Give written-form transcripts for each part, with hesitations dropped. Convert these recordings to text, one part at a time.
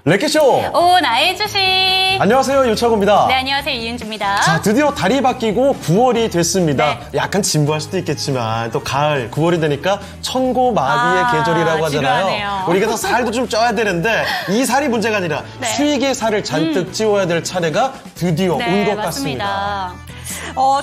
랭킹쇼! 오, 나의 주식! 안녕하세요, 유창호입니다. 네, 안녕하세요, 이은주입니다. 자, 드디어 달이 바뀌고 9월이 됐습니다. 네. 약간 진부할 수도 있겠지만 또 가을, 9월이 되니까 천고마비의 계절이라고 하잖아요. 지루하네요. 우리가 더 살도 좀 쪄야 되는데 이 살이 문제가 아니라 네. 수익의 살을 잔뜩 찌워야 될 차례가 드디어 네, 온 것 맞습니다. 같습니다.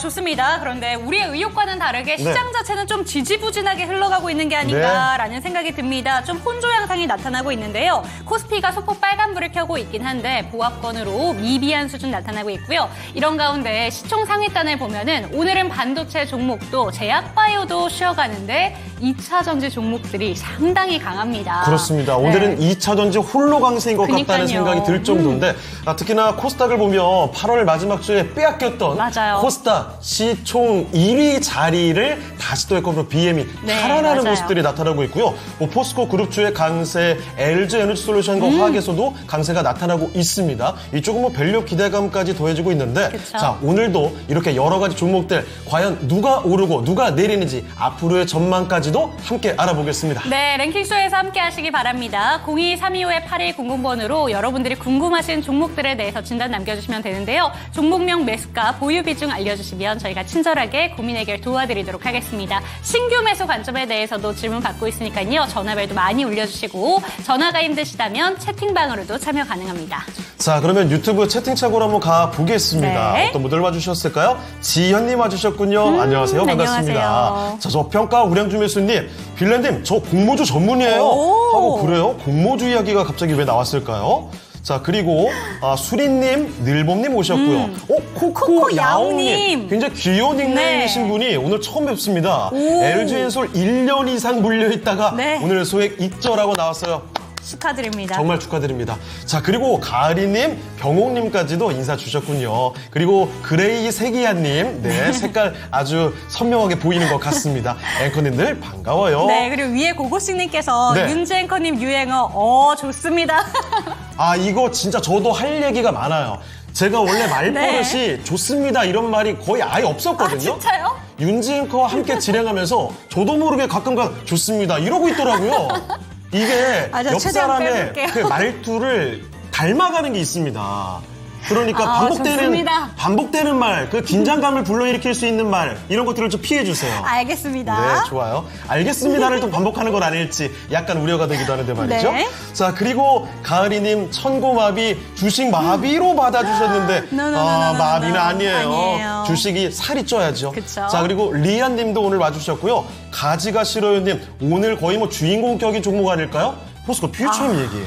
좋습니다. 그런데 우리의 의욕과는 다르게 시장 자체는 좀 지지부진하게 흘러가고 있는 게 네. 아닌가라는 생각이 듭니다. 좀 혼조 양상이 나타나고 있는데요. 코스피가 소폭 빨간불을 켜고 있긴 한데 보합권으로 미비한 수준 나타나고 있고요. 이런 가운데 시총 상위단을 보면은 오늘은 반도체 종목도 제약바이오도 쉬어가는데 2차 전지 종목들이 상당히 강합니다. 그렇습니다. 네. 오늘은 2차 전지 홀로 강세인 것 같다는 그러니까요. 생각이 들 정도인데 특히나 코스닥을 보면 8월 마지막 주에 빼앗겼던 맞아요. 코스닥 시총 1위 자리를 다시 또 했거든요. BM이 네, 탈환하는 맞아요. 모습들이 나타나고 있고요. 포스코 그룹주의 강세, LG 에너지 솔루션과 화학에서도 강세가 나타나고 있습니다. 이쪽은 밸류 기대감까지 더해지고 있는데 그쵸. 자, 오늘도 이렇게 여러 가지 종목들 과연 누가 오르고 누가 내리는지 앞으로의 전망까지도 함께 알아보겠습니다. 네, 랭킹쇼에서 함께 하시기 바랍니다. 02-3251-8100번으로 여러분들이 궁금하신 종목들에 대해서 진단 남겨주시면 되는데요. 종목명, 매수가, 보유 비중 알려주시면 저희가 친절하게 고민 해결 도와드리도록 하겠습니다. 신규 매수 관점에 대해서도 질문 받고 있으니까요. 전화벨도 많이 울려주시고 전화가 힘드시다면 채팅방으로도 참여 가능합니다. 자, 그러면 유튜브 채팅창으로 한번 가보겠습니다. 네. 어떤 분들 와주셨을까요? 지현님 와주셨군요. 안녕하세요. 반갑습니다. 안녕하세요. 자, 저 평가 우량주 매수님, 빌런님, 저 공모주 전문이에요. 오. 하고 그래요? 공모주 이야기가 갑자기 왜 나왔을까요? 자, 그리고 수리님, 늘봄님 오셨고요. 코코 야옹님. 야옹님. 굉장히 귀여운 닉네임이신 네. 분이 오늘 처음 뵙습니다. 오. LG엔솔 1년 이상 물려있다가 네. 오늘 소액 입절하고 나왔어요. 축하드립니다. 정말 축하드립니다. 자, 그리고 가을이님, 병옥님까지도 인사 주셨군요. 그리고 그레이 세기야님, 네, 색깔 아주 선명하게 보이는 것 같습니다. 앵커님들 반가워요. 네, 그리고 위에 고고식님께서 네. 윤지 앵커님 유행어, 좋습니다. 아, 이거 진짜 저도 할 얘기가 많아요. 제가 원래 말버릇이 좋습니다 이런 말이 거의 아예 없었거든요. 진짜요? 윤지 앵커와 함께 진행하면서 저도 모르게 가끔가 좋습니다 이러고 있더라고요. 이게 저 옆 최대한 사람의 빼볼게요. 그 말투를 닮아가는 게 있습니다. 그러니까 좋습니다. 반복되는 말, 그 긴장감을 불러일으킬 수 있는 말 이런 것들을 좀 피해 주세요. 알겠습니다. 네, 좋아요. 알겠습니다를 또 반복하는 건 아닐지 약간 우려가 되기도 하는데 말이죠. 네. 자, 그리고 가을이님 천고마비 주식 마비로 받아주셨는데 No. 마비는 아니에요. 아니에요. 주식이 살이 쪄야죠. 그쵸. 자, 그리고 리안님도 오늘 와주셨고요. 가지가 싫어요님 오늘 거의 뭐 주인공격인 종목 아닐까요? 포스코 퓨처엠 얘기해.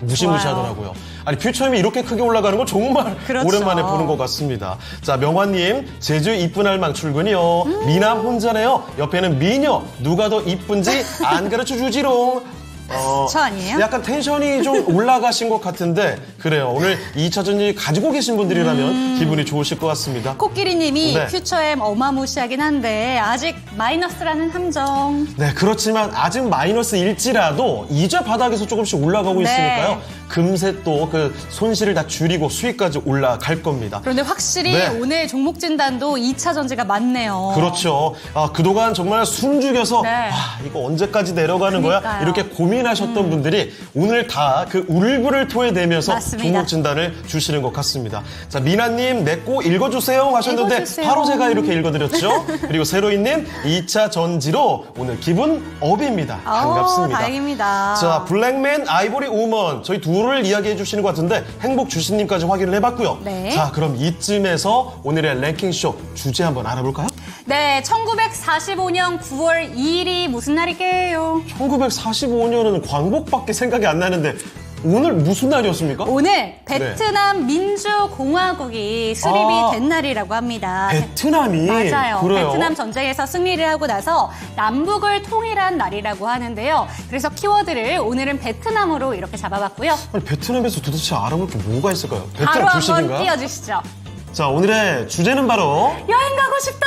무시무시하더라고요. 아니, 퓨처엠이 이렇게 크게 올라가는 건 정말 그렇죠. 오랜만에 보는 것 같습니다. 자, 명환님, 제주 이쁜 할망 출근이요. 미남 혼자네요. 옆에는 미녀. 누가 더 이쁜지 안 가르쳐 주지롱. 저 아니에요? 약간 텐션이 좀 올라가신 것 같은데, 그래요. 오늘 2차 전지 가지고 계신 분들이라면 기분이 좋으실 것 같습니다. 코끼리님이 네. 퓨처엠 어마무시하긴 한데 아직 마이너스라는 함정. 네, 그렇지만 아직 마이너스일지라도 이자 바닥에서 조금씩 올라가고 네. 있으니까요. 금세 또 그 손실을 다 줄이고 수익까지 올라갈 겁니다. 그런데 확실히 네. 오늘 종목 진단도 2차 전지가 많네요. 그렇죠. 그동안 정말 숨죽여서 네. 이거 언제까지 내려가는 거야? 그러니까요. 이렇게 고민하셨던 분들이 오늘 다 그 울분을 토해내면서 맞습니다. 종목 진단을 주시는 것 같습니다. 자, 미나님 내 거 읽어주세요 하셨는데 읽어주세요. 바로 제가 이렇게 읽어드렸죠. 그리고 세로이님 2차 전지로 오늘 기분 업입니다. 반갑습니다. 다행입니다. 자, 블랙맨, 아이보리 우먼 저희 둘을 이야기해 주시는 것 같은데 행복 주신님까지 확인을 해봤고요. 네. 자, 그럼 이쯤에서 오늘의 랭킹쇼 주제 한번 알아볼까요? 네, 1945년 9월 2일이 무슨 날일게요? 1945년은 광복밖에 생각이 안 나는데 오늘 무슨 날이었습니까? 오늘 베트남 민주공화국이 수립이 된 날이라고 합니다. 베트남이 맞아요. 그래요? 베트남 전쟁에서 승리를 하고 나서 남북을 통일한 날이라고 하는데요. 그래서 키워드를 오늘은 베트남으로 이렇게 잡아봤고요. 아니, 베트남에서 도대체 알아볼 게 뭐가 있을까요? 바로 베트남 한번 주식인가요? 띄워주시죠. 자, 오늘의 주제는 바로 여행 가고 싶다.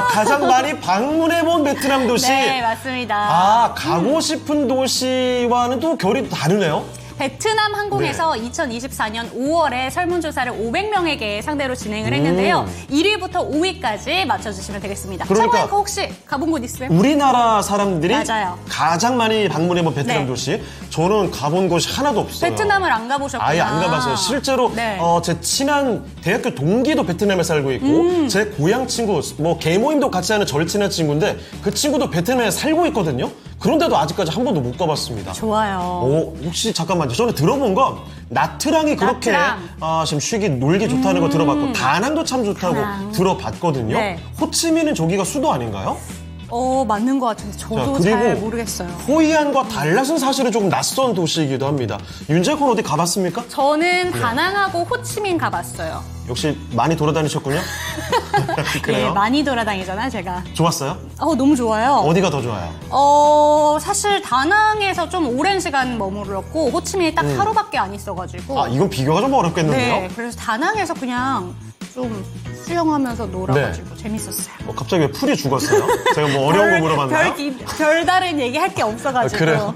가장 많이 방문해본 베트남 도시. 네, 맞습니다. 가고 싶은 도시와는 또 결이 다르네요. 베트남 항공에서 2024년 5월에 설문조사를 500명에게 상대로 진행을 했는데요. 1위부터 5위까지 맞춰주시면 되겠습니다. 그러니까 정말 혹시 가본 곳 있어요? 우리나라 사람들이 맞아요. 가장 많이 방문해본 베트남 네. 도시. 저는 가본 곳이 하나도 없어요. 베트남을 안 가보셨구나. 아예 안 가봤어요. 실제로 네. 제 친한 대학교 동기도 베트남에 살고 있고 제 고향 친구, 뭐 개모임도 같이 하는 절친한 친구인데 그 친구도 베트남에 살고 있거든요. 그런데도 아직까지 한 번도 못 가봤습니다. 좋아요. 혹시 잠깐만요. 저는 들어본 건 나트랑이 그렇게 나트랑. 지금 쉬기 놀기 좋다는 거 들어봤고 다낭도 참 좋다고 다낭. 들어봤거든요. 네. 호치민은 저기가 수도 아닌가요? 맞는 것 같은데 저도 자, 그리고 잘 모르겠어요. 호이안과 달랏은 사실은 조금 낯선 도시이기도 합니다. 윤재콘 어디 가봤습니까? 저는 다낭하고 호치민 가봤어요. 역시 많이 돌아다니셨군요. 그래요? 예, 많이 돌아다니잖아요, 제가. 좋았어요? 너무 좋아요. 어디가 더 좋아요? 사실 다낭에서 좀 오랜 시간 머물렀고 호치민이 딱 하루밖에 안 있어가지고. 이건 비교가 좀 어렵겠는데요? 네, 그래서 다낭에서 그냥 좀 수영하면서 놀아가지고 재밌었어요. 갑자기 왜 풀이 죽었어요? 제가 뭐 어려운 거 물어봤나요? 별다른 얘기 할 게 없어가지고. 그래요?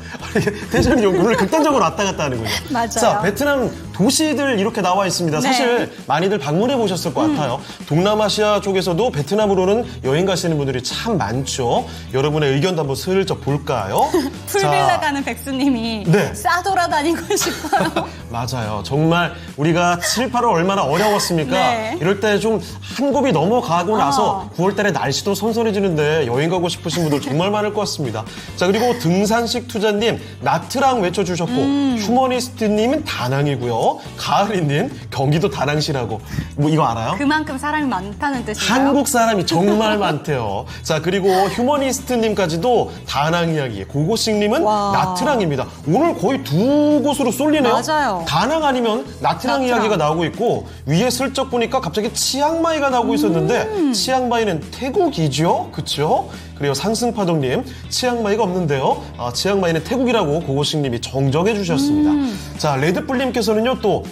대전이 오늘 극단적으로 왔다 갔다 하는군요. 맞아요. 자, 베트남 도시들 이렇게 나와 있습니다. 네. 사실 많이들 방문해 보셨을 것 같아요. 동남아시아 쪽에서도 베트남으로는 여행 가시는 분들이 참 많죠. 여러분의 의견도 한번 슬쩍 볼까요? 풀빌라 가는 백수님이 네. 싸돌아다니고 싶어요. 맞아요. 정말 우리가 7, 8월 얼마나 어려웠습니까? 네. 이럴 때 좀 한 곱이 넘어가고 나서 9월 달에 날씨도 선선해지는데 여행 가고 싶으신 분들 정말 많을 것 같습니다. 자, 그리고 등산식 투자님 나트랑 외쳐주셨고 휴머니스트님은 다낭이고요. 가을이님 경기도 다낭시라고. 뭐 이거 알아요? 그만큼 사람이 많다는 뜻이에요. 한국 사람이 정말 많대요. 자, 그리고 휴머니스트님까지도 다낭 이야기, 고고식님은 와. 나트랑입니다. 오늘 거의 두 곳으로 쏠리네요. 맞아요. 다낭 아니면 나트랑 이야기가 나오고 있고 위에 슬쩍 보니까 갑자기 치앙마이가 나오고 있었는데 치앙마이는 태국이죠? 그쵸? 그리고 상승파동님 치앙마이가 없는데요. 치앙마이는 태국이라고 고고식님이 정정해 주셨습니다. 자, 레드불님께서는요 또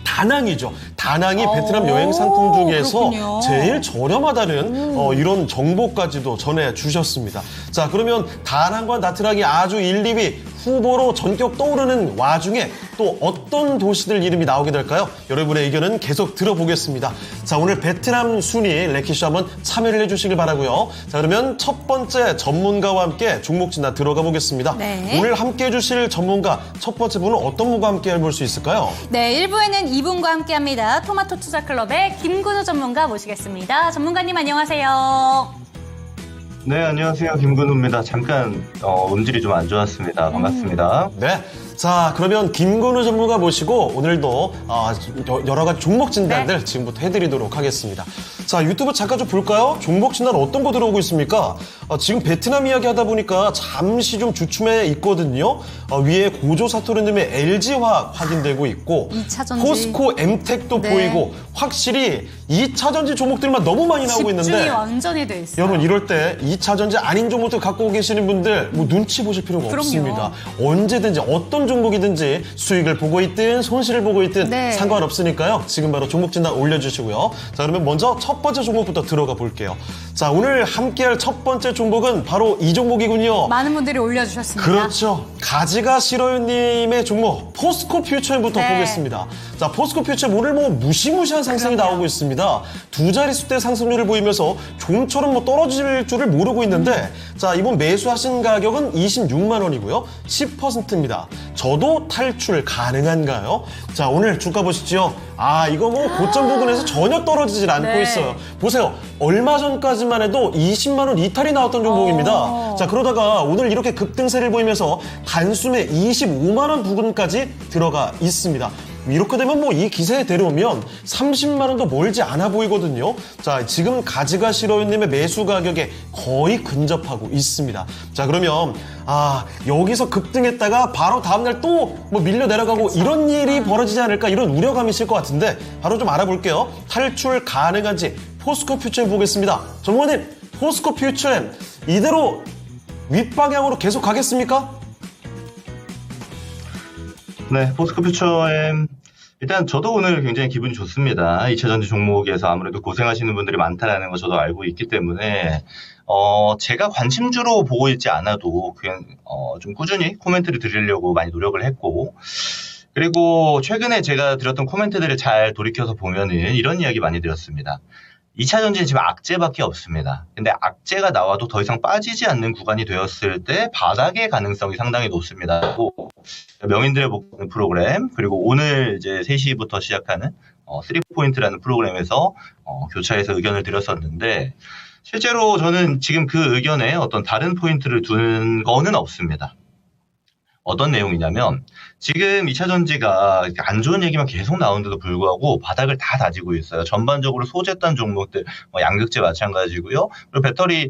다낭이죠. 다낭이 베트남 여행 상품 중에서 그렇군요. 제일 저렴하다는 이런 정보까지도 전해주셨습니다. 자, 그러면 다낭과 나트랑이 아주 1, 2위 후보로 전격 떠오르는 와중에 또 어떤 도시들 이름이 나오게 될까요? 여러분의 의견은 계속 들어보겠습니다. 자, 오늘 베트남 순위 레키쇼 한번 참여를 해주시길 바라고요. 자, 그러면 첫 번째 전문가와 함께 종목 진단 들어가 보겠습니다. 네. 오늘 함께 해주실 전문가 첫 번째 분은 어떤 분과 함께 해볼 수 있을까요? 네, 1부에는 이분과 함께합니다. 토마토 투자클럽의 김근우 전문가 모시겠습니다. 전문가님 안녕하세요. 네, 안녕하세요. 김근우입니다. 잠깐 음질이 좀 안 좋았습니다. 반갑습니다. 네. 자, 그러면 김근우 전문가 모시고 오늘도 여러 가지 종목 진단들 지금부터 해드리도록 하겠습니다. 자, 유튜브 잠깐 좀 볼까요? 종목 진단 어떤 거 들어오고 있습니까? 지금 베트남 이야기 하다 보니까 잠시 좀 주춤해 있거든요. 위에 고조 사토르님의 LG화학 확인되고 있고 2차전지. 포스코 엠텍도 네. 보이고 확실히 2차전지 종목들만 너무 많이 나오고 집중이 있는데 완전히 돼 있어요. 여러분 이럴 때 2차전지 아닌 종목들 갖고 계시는 분들 뭐 눈치 보실 필요가 그럼요. 없습니다. 언제든지 어떤 종목이든지 수익을 보고 있든 손실을 보고 있든 네. 상관없으니까요. 지금 바로 종목 진단 올려주시고요. 자, 그러면 먼저 첫 번째 종목부터 들어가 볼게요. 자, 오늘 함께할 첫 번째 종목은 바로 이 종목이군요. 많은 분들이 올려주셨습니다. 그렇죠. 가지가 싫어요님의 종목 포스코 퓨처엠부터 네. 보겠습니다. 자, 포스코 퓨처엠 오늘 뭐 무시무시한 상승이 나오고 있습니다. 두 자릿수대 상승률을 보이면서 좀처럼 뭐 떨어질 줄을 모르고 있는데 자, 이번 매수하신 가격은 26만 원이고요. 10%입니다. 저도 탈출 가능한가요? 자, 오늘 주가 보시죠. 이거 뭐 고점 부근에서 전혀 떨어지질 않고 네. 있어요. 보세요. 얼마 전까지만 해도 20만 원 이탈이 나왔던 종목입니다. 자, 그러다가 오늘 이렇게 급등세를 보이면서 단숨에 25만 원 부근까지 들어가 있습니다. 이렇게 되면 뭐 이 기세에 데려오면 30만 원도 멀지 않아 보이거든요. 자, 지금 가지가 싫어요님의 매수 가격에 거의 근접하고 있습니다. 자, 그러면 여기서 급등했다가 바로 다음날 또 뭐 밀려 내려가고 이런 일이 벌어지지 않을까 이런 우려감이 있을 것 같은데 바로 좀 알아볼게요. 탈출 가능한지 포스코 퓨처엠 보겠습니다. 전문가님, 포스코 퓨처엠 이대로 윗방향으로 계속 가겠습니까? 네, 포스코 퓨처엠 일단 저도 오늘 굉장히 기분이 좋습니다. 2차 전지 종목에서 아무래도 고생하시는 분들이 많다라는 거 저도 알고 있기 때문에 제가 관심주로 보고 있지 않아도 그냥 좀 꾸준히 코멘트를 드리려고 많이 노력을 했고, 그리고 최근에 제가 드렸던 코멘트들을 잘 돌이켜서 보면은 이런 이야기 많이 드렸습니다. 2차 전지는 지금 악재밖에 없습니다. 근데 악재가 나와도 더 이상 빠지지 않는 구간이 되었을 때 바닥의 가능성이 상당히 높습니다. 명인들의 복권 프로그램, 그리고 오늘 이제 3시부터 시작하는 3포인트라는 프로그램에서 교차해서 의견을 드렸었는데, 실제로 저는 지금 그 의견에 어떤 다른 포인트를 두는 거는 없습니다. 어떤 내용이냐면, 지금 2차 전지가 안 좋은 얘기만 계속 나오는데도 불구하고 바닥을 다 다지고 있어요. 전반적으로 소재단 종목들, 양극재 마찬가지고요. 그리고 배터리,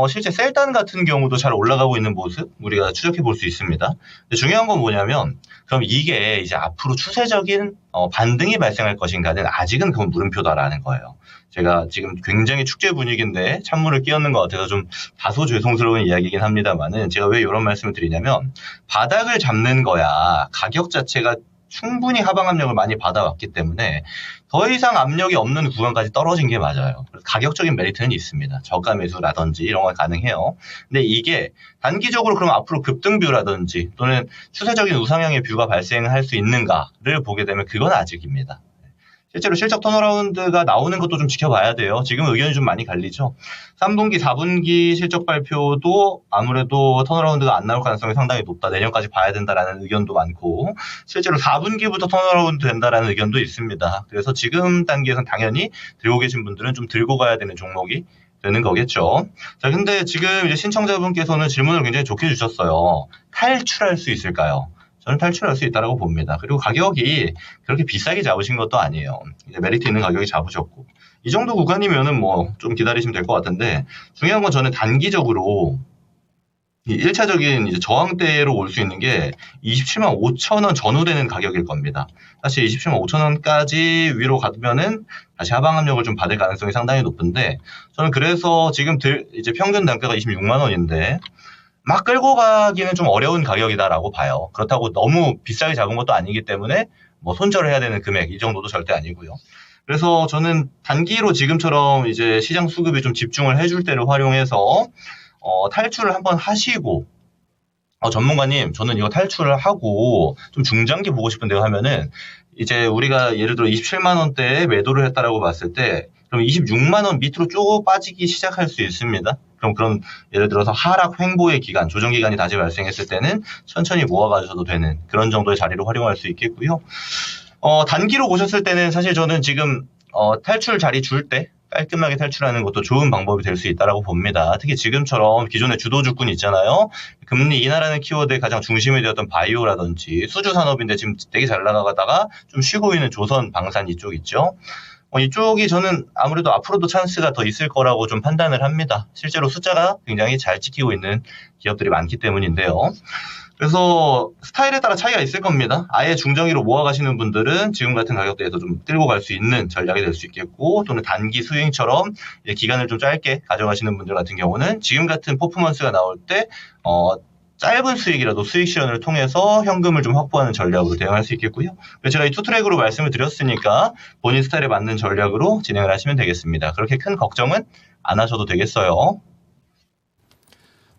실제 셀단 같은 경우도 잘 올라가고 있는 모습 우리가 추적해 볼 수 있습니다. 근데 중요한 건 뭐냐면, 그럼 이게 이제 앞으로 추세적인 반등이 발생할 것인가는 아직은 그건 물음표다라는 거예요. 제가 지금 굉장히 축제 분위기인데 찬물을 끼얹는 것 같아서 좀 다소 죄송스러운 이야기이긴 합니다만은, 제가 왜 이런 말씀을 드리냐면, 바닥을 잡는 거야 가격 자체가 충분히 하방 압력을 많이 받아왔기 때문에 더 이상 압력이 없는 구간까지 떨어진 게 맞아요. 가격적인 메리트는 있습니다. 저가 매수라든지 이런 건 가능해요. 근데 이게 단기적으로 그럼 앞으로 급등뷰라든지 또는 추세적인 우상향의 뷰가 발생할 수 있는가를 보게 되면 그건 아직입니다. 실제로 실적 턴어라운드가 나오는 것도 좀 지켜봐야 돼요. 지금 의견이 좀 많이 갈리죠. 3분기, 4분기 실적 발표도 아무래도 턴어라운드가 안 나올 가능성이 상당히 높다. 내년까지 봐야 된다라는 의견도 많고, 실제로 4분기부터 턴어라운드 된다라는 의견도 있습니다. 그래서 지금 단계에서는 당연히 들고 계신 분들은 좀 들고 가야 되는 종목이 되는 거겠죠. 자, 근데 지금 이제 신청자분께서는 질문을 굉장히 좋게 주셨어요. 탈출할 수 있을까요? 저는 탈출할 수 있다고 봅니다. 그리고 가격이 그렇게 비싸게 잡으신 것도 아니에요. 이제 메리트 있는 가격이 잡으셨고, 이 정도 구간이면은 뭐 좀 기다리시면 될 것 같은데, 중요한 건 저는 단기적으로 이 1차적인 이제 저항대로 올 수 있는 게 27만 5천 원 전후되는 가격일 겁니다. 사실 27만 5천 원까지 위로 가면은 다시 하방 압력을 좀 받을 가능성이 상당히 높은데, 저는 그래서 지금 이제 평균 단가가 26만 원인데 막 끌고 가기는 좀 어려운 가격이다라고 봐요. 그렇다고 너무 비싸게 잡은 것도 아니기 때문에 뭐 손절을 해야 되는 금액 이 정도도 절대 아니고요. 그래서 저는 단기로 지금처럼 이제 시장 수급이 좀 집중을 해줄 때를 활용해서 탈출을 한번 하시고, 전문가님 저는 이거 탈출을 하고 좀 중장기 보고 싶은데요 하면은, 이제 우리가 예를 들어 27만 원대에 매도를 했다라고 봤을 때 그럼 26만 원 밑으로 쭉 빠지기 시작할 수 있습니다. 그럼 예를 들어서 하락 횡보의 기간, 조정 기간이 다시 발생했을 때는 천천히 모아가셔도 되는 그런 정도의 자리로 활용할 수 있겠고요. 단기로 보셨을 때는 사실 저는 지금 탈출 자리 줄 때 깔끔하게 탈출하는 것도 좋은 방법이 될 수 있다고 봅니다. 특히 지금처럼 기존의 주도주군 있잖아요. 금리 인하라는 키워드에 가장 중심이 되었던 바이오라든지 수주 산업인데 지금 되게 잘 나가다가 좀 쉬고 있는 조선, 방산 이쪽 있죠. 이쪽이 저는 아무래도 앞으로도 찬스가 더 있을 거라고 좀 판단을 합니다. 실제로 숫자가 굉장히 잘 찍히고 있는 기업들이 많기 때문인데요. 그래서 스타일에 따라 차이가 있을 겁니다. 아예 중정위로 모아가시는 분들은 지금 같은 가격대에서 좀 끌고 갈 수 있는 전략이 될 수 있겠고, 또는 단기 스윙처럼 기간을 좀 짧게 가져가시는 분들 같은 경우는 지금 같은 퍼포먼스가 나올 때 짧은 수익이라도 수익 실현을 통해서 현금을 좀 확보하는 전략으로 대응할 수 있겠고요. 제가 이 투트랙으로 말씀을 드렸으니까 본인 스타일에 맞는 전략으로 진행을 하시면 되겠습니다. 그렇게 큰 걱정은 안 하셔도 되겠어요.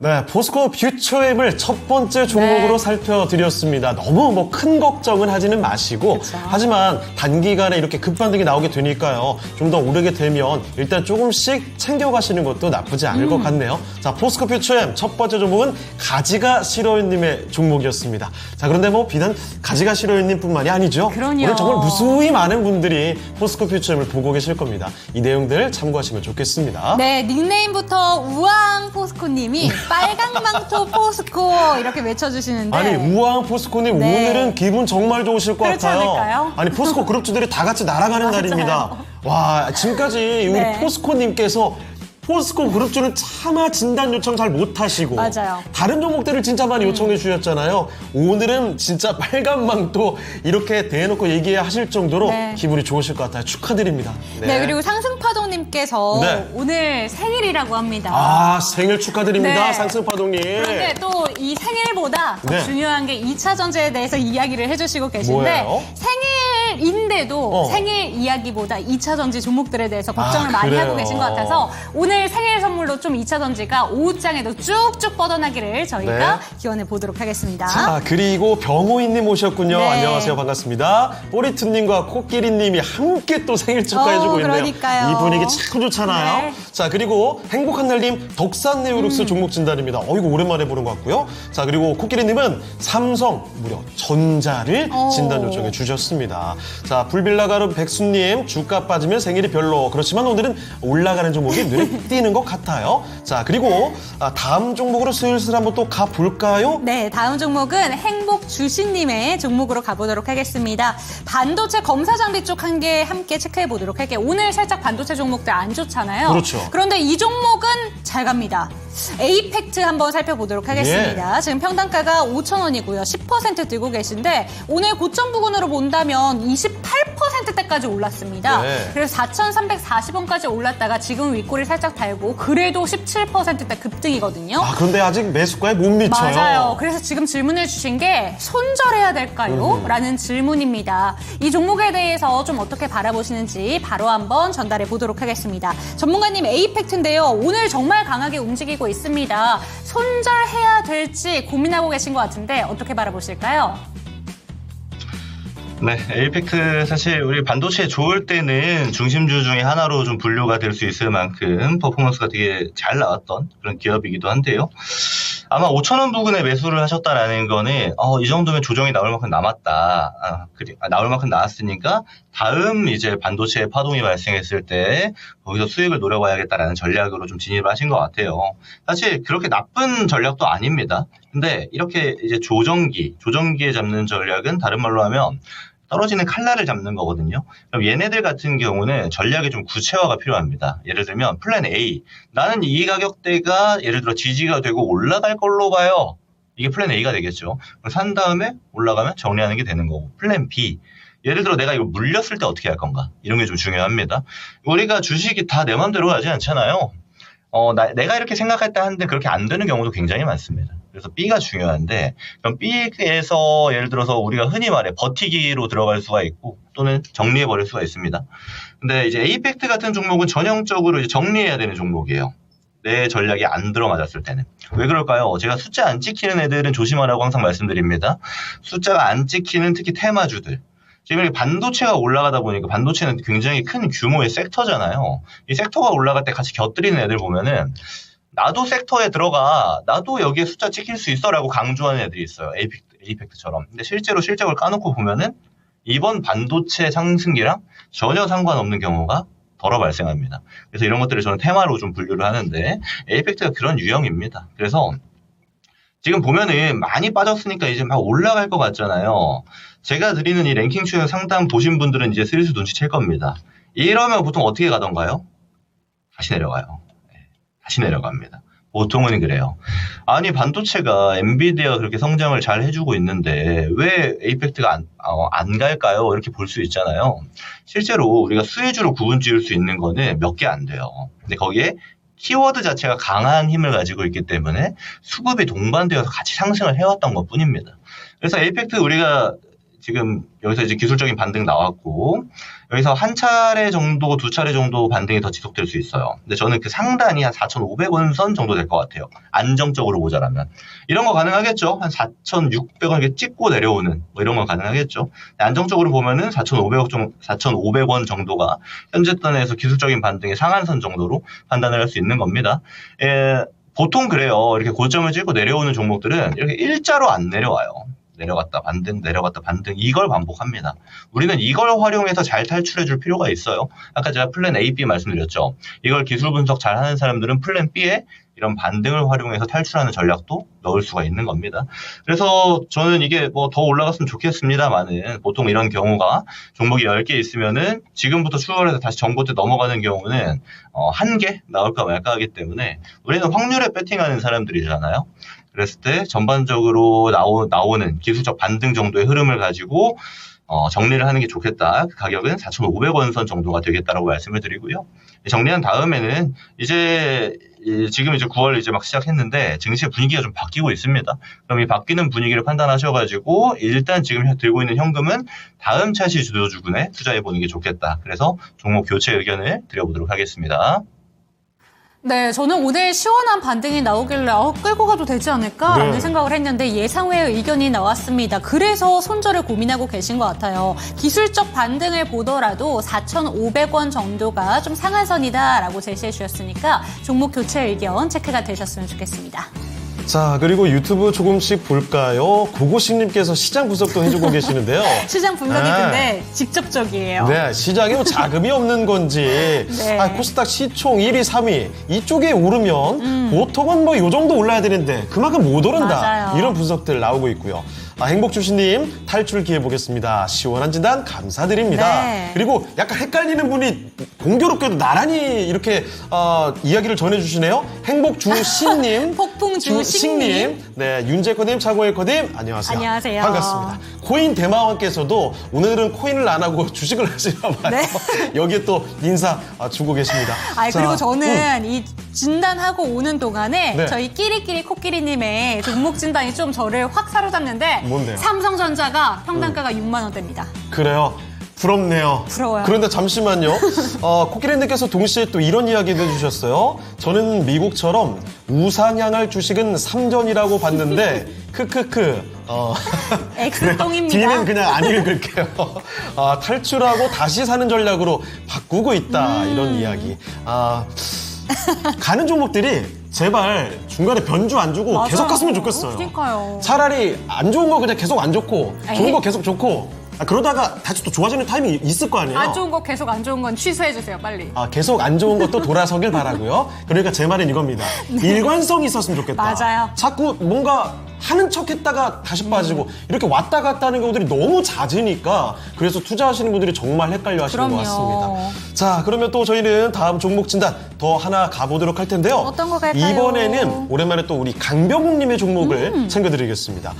네, 포스코 퓨처엠을 첫 번째 종목으로 살펴드렸습니다. 너무 뭐 큰 걱정은 하지는 마시고, 그쵸. 하지만 단기간에 이렇게 급반등이 나오게 되니까요. 좀 더 오르게 되면 일단 조금씩 챙겨가시는 것도 나쁘지 않을 것 같네요. 자, 포스코 퓨처엠 첫 번째 종목은 가지가 싫어요님의 종목이었습니다. 자, 그런데 뭐 비단 가지가 싫어요님뿐만이 아니죠. 그럼요. 오늘 정말 무수히 많은 분들이 포스코 퓨처엠을 보고 계실 겁니다. 이 내용들 참고하시면 좋겠습니다. 네, 닉네임부터 우왕 포스코님이 빨강망토 포스코 이렇게 외쳐주시는데, 아니, 우왕 포스코님, 네. 오늘은 기분 정말 좋으실 것 그렇지 같아요. 않을까요? 아니, 포스코 그룹주들이 다 같이 날아가는 날입니다. 와, 지금까지 우리 네. 포스코님께서 포스코 그룹주는 차마 진단 요청 잘 못하시고, 맞아요. 다른 종목들을 진짜 많이 요청해 주셨잖아요. 오늘은 진짜 빨간 망토 이렇게 대놓고 얘기하실 정도로 네. 기분이 좋으실 것 같아요. 축하드립니다. 네, 그리고 상승파동님께서 네. 오늘 생일이라고 합니다. 아, 생일 축하드립니다. 네. 상승파동님. 그런데 또 이 생일보다 더 네. 중요한 게 2차 전지에 대해서 이야기를 해주시고 계신데, 뭐예요? 생일 생일인데도 생일 이야기보다 2차 전지 종목들에 대해서 걱정을 많이 그래요? 하고 계신 것 같아서 오늘 생일 선물로 좀 2차 전지가 오후장에도 쭉쭉 뻗어나기를 저희가 기원해 보도록 하겠습니다. 자, 그리고 병호인님 오셨군요. 네. 안녕하세요. 반갑습니다. 뽀리투님과 코끼리님이 함께 또 생일 축하해주고 있네요. 그러니까요. 이 분위기 참 좋잖아요. 네. 자, 그리고 행복한 날님 덕산네오룩스 종목 진단입니다. 이거 오랜만에 보는 것 같고요. 자, 그리고 코끼리님은 삼성 무려 전자를 진단 요청해 주셨습니다. 자, 불빌라가루 백수님 주가 빠지면 생일이 별로. 그렇지만 오늘은 올라가는 종목이 눈에 띄는 것 같아요. 자, 그리고 다음 종목으로 슬슬 한번 또 가볼까요? 네, 다음 종목은 행복주신님의 종목으로 가보도록 하겠습니다. 반도체 검사 장비 쪽 한 개 함께 체크해 보도록 할게요. 오늘 살짝 반도체 종목들 안 좋잖아요. 그렇죠. 그런데 이 종목은 잘 갑니다. 에이펙트 한번 살펴보도록 하겠습니다. 지금 평단가가 5,000원이고요. 10% 들고 계신데 오늘 고점 부근으로 본다면 28%대까지 올랐습니다. 네. 그래서 4,340원까지 올랐다가 지금 윗골이 살짝 달고 그래도 17%대 급등이거든요. 그런데 아직 매수가에 못 미쳐요. 맞아요. 그래서 지금 질문을 주신 게 손절해야 될까요? 라는 질문입니다. 이 종목에 대해서 좀 어떻게 바라보시는지 바로 한번 전달해 보도록 하겠습니다. 전문가님 에이펙트인데요. 오늘 정말 강하게 움직이고 있습니다. 손절해야 될지 고민하고 계신 것 같은데 어떻게 바라보실까요? 네, 에이펙트 사실 우리 반도체 좋을 때는 중심주 중에 하나로 좀 분류가 될 수 있을 만큼 퍼포먼스가 되게 잘 나왔던 그런 기업이기도 한데요. 아마 5,000원 부근에 매수를 하셨다라는 거는 이 정도면 조정이 나올 만큼 남았다. 나올 만큼 나왔으니까 다음 이제 반도체 파동이 발생했을 때 거기서 수익을 노려봐야겠다라는 전략으로 좀 진입을 하신 것 같아요. 사실 그렇게 나쁜 전략도 아닙니다. 근데 이렇게 이제 조정기에 잡는 전략은 다른 말로 하면 떨어지는 칼날을 잡는 거거든요. 그럼 얘네들 같은 경우는 전략이 좀 구체화가 필요합니다. 예를 들면 플랜 A. 나는 이 가격대가 예를 들어 지지가 되고 올라갈 걸로 봐요. 이게 플랜 A가 되겠죠. 그럼 산 다음에 올라가면 정리하는 게 되는 거고. 플랜 B. 예를 들어 내가 이거 물렸을 때 어떻게 할 건가. 이런 게 좀 중요합니다. 우리가 주식이 다 내 맘대로 가지 않잖아요. 내가 이렇게 생각할 때 하는데 그렇게 안 되는 경우도 굉장히 많습니다. 그래서 B가 중요한데, 그럼 B에서 예를 들어서 우리가 흔히 말해 버티기로 들어갈 수가 있고, 또는 정리해버릴 수가 있습니다. 근데 이제 에이펙트 같은 종목은 전형적으로 이제 정리해야 되는 종목이에요. 내 전략이 안 들어맞았을 때는. 왜 그럴까요? 제가 숫자 안 찍히는 애들은 조심하라고 항상 말씀드립니다. 숫자가 안 찍히는 특히 테마주들. 지금 이렇게 반도체가 올라가다 보니까 반도체는 굉장히 큰 규모의 섹터잖아요. 이 섹터가 올라갈 때 같이 곁들이는 애들 보면은 나도 섹터에 들어가, 나도 여기에 숫자 찍힐 수 있어라고 강조하는 애들이 있어요. 에이펙트처럼. 근데 실제로 실적을 까놓고 보면은 이번 반도체 상승기랑 전혀 상관없는 경우가 덜어 발생합니다. 그래서 이런 것들을 저는 테마로 좀 분류를 하는데 에이펙트가 그런 유형입니다. 그래서 지금 보면은 많이 빠졌으니까 이제 막 올라갈 것 같잖아요. 제가 드리는 이 랭킹 추형 상담 보신 분들은 이제 슬슬 눈치챌 겁니다. 이러면 보통 어떻게 가던가요? 다시 내려가요. 다시 내려갑니다. 보통은 그래요. 아니 반도체가 엔비디아가 그렇게 성장을 잘 해주고 있는데 왜 에이펙트가 안 갈까요? 이렇게 볼 수 있잖아요. 실제로 우리가 수혜주로 구분 지을 수 있는 거는 몇 개 안 돼요. 근데 거기에 키워드 자체가 강한 힘을 가지고 있기 때문에 수급이 동반되어서 같이 상승을 해왔던 것 뿐입니다. 그래서 에이펙트 우리가 지금 여기서 이제 기술적인 반등 나왔고 여기서 한 차례 정도, 두 차례 정도 반등이 더 지속될 수 있어요. 근데 저는 그 상단이 한 4,500원 선 정도 될 것 같아요. 안정적으로 보자라면. 이런 거 가능하겠죠? 한 4,600원 이렇게 찍고 내려오는 뭐 이런 건 가능하겠죠? 안정적으로 보면은 4,500원 정도가 현재 단에서 기술적인 반등의 상한선 정도로 판단을 할 수 있는 겁니다. 보통 그래요. 이렇게 고점을 찍고 내려오는 종목들은 이렇게 일자로 안 내려와요. 내려갔다 반등, 내려갔다 반등 이걸 반복합니다. 우리는 이걸 활용해서 잘 탈출해 줄 필요가 있어요. 아까 제가 플랜 A, B 말씀드렸죠. 이걸 기술 분석 잘 하는 사람들은 플랜 B에 이런 반등을 활용해서 탈출하는 전략도 넣을 수가 있는 겁니다. 그래서 저는 이게 뭐 더 올라갔으면 좋겠습니다만은 보통 이런 경우가 종목이 10개 있으면은 지금부터 출발해서 다시 전고때 넘어가는 경우는 한 개 나올까 말까 하기 때문에 우리는 확률에 배팅하는 사람들이잖아요. 그랬을 때 전반적으로 나오는 기술적 반등 정도의 흐름을 가지고 정리를 하는 게 좋겠다. 그 가격은 4,500원 선 정도가 되겠다라고 말씀을 드리고요. 정리한 다음에는 이제 지금 이제 9월 이제 막 시작했는데 증시의 분위기가 좀 바뀌고 있습니다. 그럼 이 바뀌는 분위기를 판단하셔가지고 일단 지금 들고 있는 현금은 다음 차시 주도주군에 투자해 보는 게 좋겠다. 그래서 종목 교체 의견을 드려보도록 하겠습니다. 네, 저는 오늘 시원한 반등이 나오길래 끌고 가도 되지 않을까라는 네. 생각을 했는데 예상외의 의견이 나왔습니다. 그래서 손절을 고민하고 계신 것 같아요. 기술적 반등을 보더라도 4,500원 정도가 좀 상한선이다라고 제시해 주셨으니까 종목 교체 의견 체크가 되셨으면 좋겠습니다. 자, 그리고 유튜브 조금씩 볼까요? 고고식님께서 시장 분석도 해주고 계시는데요. 시장 분석이 네. 근데 직접적이에요. 네, 시장에 뭐 자금이 없는 건지, 네. 코스닥 시총 1위, 3위, 이쪽에 오르면 보통은 뭐 요 정도 올라야 되는데 그만큼 못 오른다. 맞아요. 이런 분석들 나오고 있고요. 행복주시님 탈출 기회 보겠습니다. 시원한 진단 감사드립니다. 네. 그리고 약간 헷갈리는 분이 공교롭게도 나란히 이렇게 이야기를 전해주시네요. 행복주신님, 폭풍주식님. 네, 윤재코님, 차고일코님, 안녕하세요. 안녕하세요. 반갑습니다. 코인 대마왕께서도 오늘은 코인을 안 하고 주식을 하시나 봐요. 네. 여기에 또 인사 주고 계십니다. 아니, 자, 그리고 저는 이 진단하고 오는 동안에 네. 저희 끼리끼리 코끼리님의 종목 진단이 좀 저를 확 사로잡는데 뭔데요? 삼성전자가 평단가가 6만 원대입니다. 그래요. 부럽네요. 부러워요. 그런데 잠시만요. 코끼리님께서 동시에 또 이런 이야기도 해주셨어요. 저는 미국처럼 우상향할 주식은 3전이라고 봤는데 크크크. X똥입니다. D는 그냥 안 읽을게요. 탈출하고 다시 사는 전략으로 바꾸고 있다. 이런 이야기. 가는 종목들이 제발 중간에 변주 안 주고 맞아요. 계속 갔으면 좋겠어요. 그러니까요. 차라리 안 좋은 거 그냥 계속 안 좋고 좋은 에이. 거 계속 좋고 그러다가 다시 또 좋아지는 타이밍이 있을 거 아니에요. 안 좋은 거 계속 안 좋은 건 취소해주세요, 빨리. 계속 안 좋은 것도 돌아서길 바라고요. 그러니까 제 말은 이겁니다. 일관성이 있었으면 좋겠다. 맞아요. 자꾸 뭔가 하는 척 했다가 다시 빠지고 이렇게 왔다 갔다 하는 경우들이 너무 잦으니까 그래서 투자하시는 분들이 정말 헷갈려 하시는 것 그럼요. 같습니다. 자, 그러면 또 저희는 다음 종목 진단 더 하나 가보도록 할 텐데요. 어떤 거 갈까요? 이번에는 오랜만에 또 우리 강병욱님의 종목을 챙겨드리겠습니다.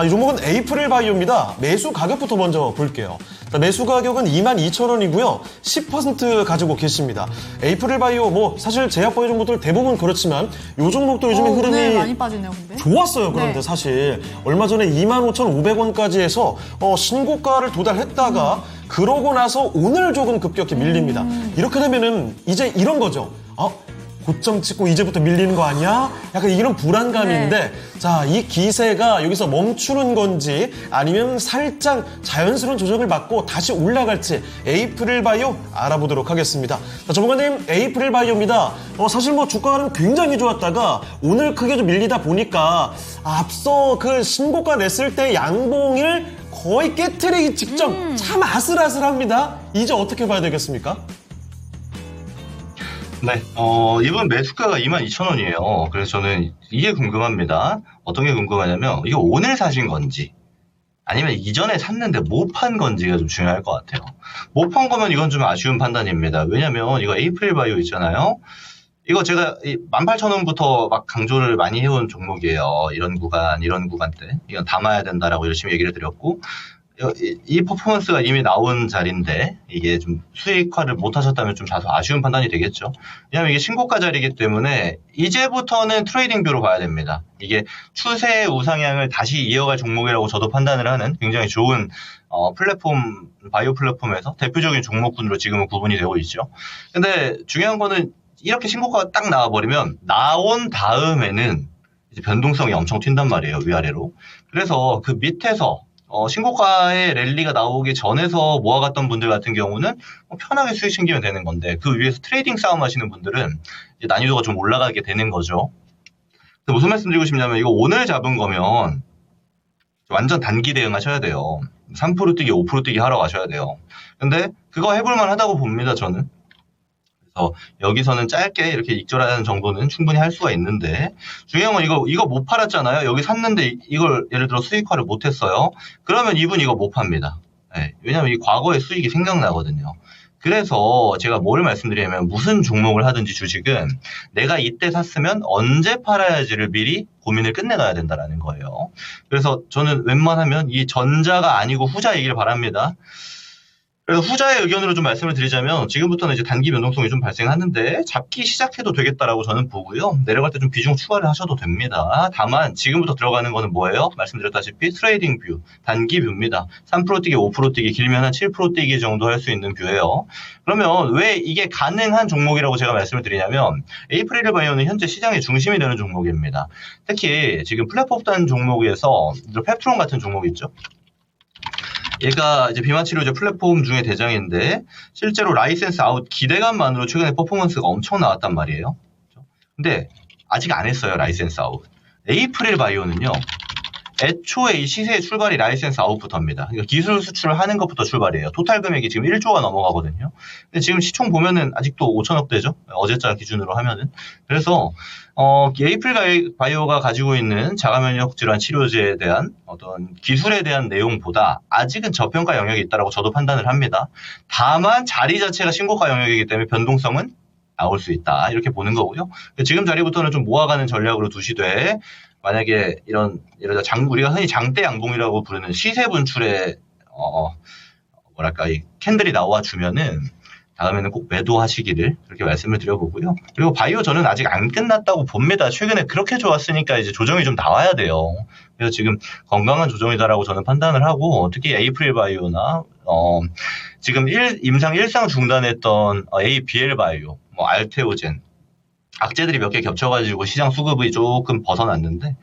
이 종목은 에이프릴 바이오입니다. 매수 가격부터 먼저 볼게요. 자, 매수 가격은 22,000원이고요. 10% 가지고 계십니다. 에이프릴 바이오 뭐 사실 제약바이오 종목들 대부분 그렇지만 이 종목도 요즘에 오늘 흐름이 많이 빠지네요, 근데. 좋았어요. 그런데 네. 사실 얼마 전에 25,500원까지 해서 신고가를 도달했다가 그러고 나서 오늘 조금 급격히 밀립니다. 이렇게 되면은 이제 이런 거죠. 고점 찍고 이제부터 밀리는 거 아니야? 약간 이런 불안감인데 자, 이 기세가 여기서 멈추는 건지 아니면 살짝 자연스러운 조정을 받고 다시 올라갈지 에이프릴 바이오 알아보도록 하겠습니다. 자, 전문가님, 에이프릴 바이오입니다. 사실 뭐 주가는 굉장히 좋았다가 오늘 크게 좀 밀리다 보니까 앞서 그 신고가 냈을 때 양봉을 거의 깨트리기 직전 참 아슬아슬합니다. 이제 어떻게 봐야 되겠습니까? 네, 이번 매수가가 22,000원이에요. 그래서 저는 이게 궁금합니다. 어떤 게 궁금하냐면, 이거 오늘 사신 건지, 아니면 이전에 샀는데 못 판 건지가 좀 중요할 것 같아요. 못 판 거면 이건 좀 아쉬운 판단입니다. 왜냐면 이거 에이프릴 바이오 있잖아요. 이거 제가 18,000원부터 막 강조를 많이 해온 종목이에요. 이런 구간 때. 이건 담아야 된다라고 열심히 얘기를 드렸고, 이 퍼포먼스가 이미 나온 자리인데 이게 좀 수익화를 못 하셨다면 좀 다소 아쉬운 판단이 되겠죠. 왜냐하면 이게 신고가 자리이기 때문에 이제부터는 트레이딩 뷰로 봐야 됩니다. 이게 추세 우상향을 다시 이어갈 종목이라고 저도 판단을 하는 굉장히 좋은 플랫폼, 바이오 플랫폼에서 대표적인 종목군으로 지금은 구분이 되고 있죠. 근데 중요한 거는 이렇게 신고가가 딱 나와버리면 나온 다음에는 이제 변동성이 엄청 튄단 말이에요. 위아래로. 그래서 그 밑에서 신고가의 랠리가 나오기 전에서 모아갔던 분들 같은 경우는 편하게 수익 챙기면 되는 건데 그 위에서 트레이딩 싸움 하시는 분들은 이제 난이도가 좀 올라가게 되는 거죠. 무슨 말씀 드리고 싶냐면 이거 오늘 잡은 거면 완전 단기 대응하셔야 돼요. 3% 뛰기, 5% 뛰기 하러 가셔야 돼요. 근데 그거 해볼만 하다고 봅니다, 저는. 그래서 여기서는 짧게 이렇게 익절하는 정도는 충분히 할 수가 있는데 중요한 건 이거 못 팔았잖아요. 여기 샀는데 이걸 예를 들어 수익화를 못 했어요. 그러면 이분 이거 못 팝니다. 네, 왜냐면 이 과거의 수익이 생각나거든요. 그래서 제가 뭘 말씀드리냐면 무슨 종목을 하든지 주식은 내가 이때 샀으면 언제 팔아야지를 미리 고민을 끝내놔야 된다라는 거예요. 그래서 저는 웬만하면 이 전자가 아니고 후자 얘기를 바랍니다. 그래서 후자의 의견으로 좀 말씀을 드리자면 지금부터는 이제 단기 변동성이 좀 발생하는데 잡기 시작해도 되겠다라고 저는 보고요. 내려갈 때 좀 비중 추가를 하셔도 됩니다. 다만 지금부터 들어가는 거는 뭐예요? 말씀드렸다시피 트레이딩 뷰, 단기 뷰입니다. 3% 뛰기, 5% 뛰기, 길면 한 7% 뛰기 정도 할 수 있는 뷰예요. 그러면 왜 이게 가능한 종목이라고 제가 말씀을 드리냐면 에이프릴 바이오는 현재 시장의 중심이 되는 종목입니다. 특히 지금 플랫폼단 종목에서 펩트론 같은 종목이 있죠. 얘가 이제 비만치료제 플랫폼 중에 대장인데 실제로 라이센스 아웃 기대감만으로 최근에 퍼포먼스가 엄청 나왔단 말이에요. 근데 아직 안 했어요, 라이센스 아웃. 에이프릴 바이오는요. 애초에 이 시세의 출발이 라이센스 아웃부터입니다. 그러니까 기술 수출을 하는 것부터 출발이에요. 토탈 금액이 지금 1조가 넘어가거든요. 근데 지금 시총 보면은 아직도 5천억대죠. 어제자 기준으로 하면은. 그래서 에이프릴 바이오가 가지고 있는 자가면역 질환 치료제에 대한 어떤 기술에 대한 내용보다 아직은 저평가 영역이 있다고 저도 판단을 합니다. 다만 자리 자체가 신고가 영역이기 때문에 변동성은 나올 수 있다. 이렇게 보는 거고요. 지금 자리부터는 좀 모아가는 전략으로 두시되 만약에 우리가 흔히 장대 양봉이라고 부르는 시세 분출에 이 캔들이 나와 주면은 다음에는 꼭 매도하시기를 그렇게 말씀을 드려보고요. 그리고 바이오 저는 아직 안 끝났다고 봅니다. 최근에 그렇게 좋았으니까 이제 조정이 좀 나와야 돼요. 그래서 지금 건강한 조정이다라고 저는 판단을 하고 특히 에이프릴 바이오나 지금 임상 1상 중단했던 ABL 바이오, 알테오젠 악재들이 몇 개 겹쳐가지고 시장 수급이 조금 벗어났는데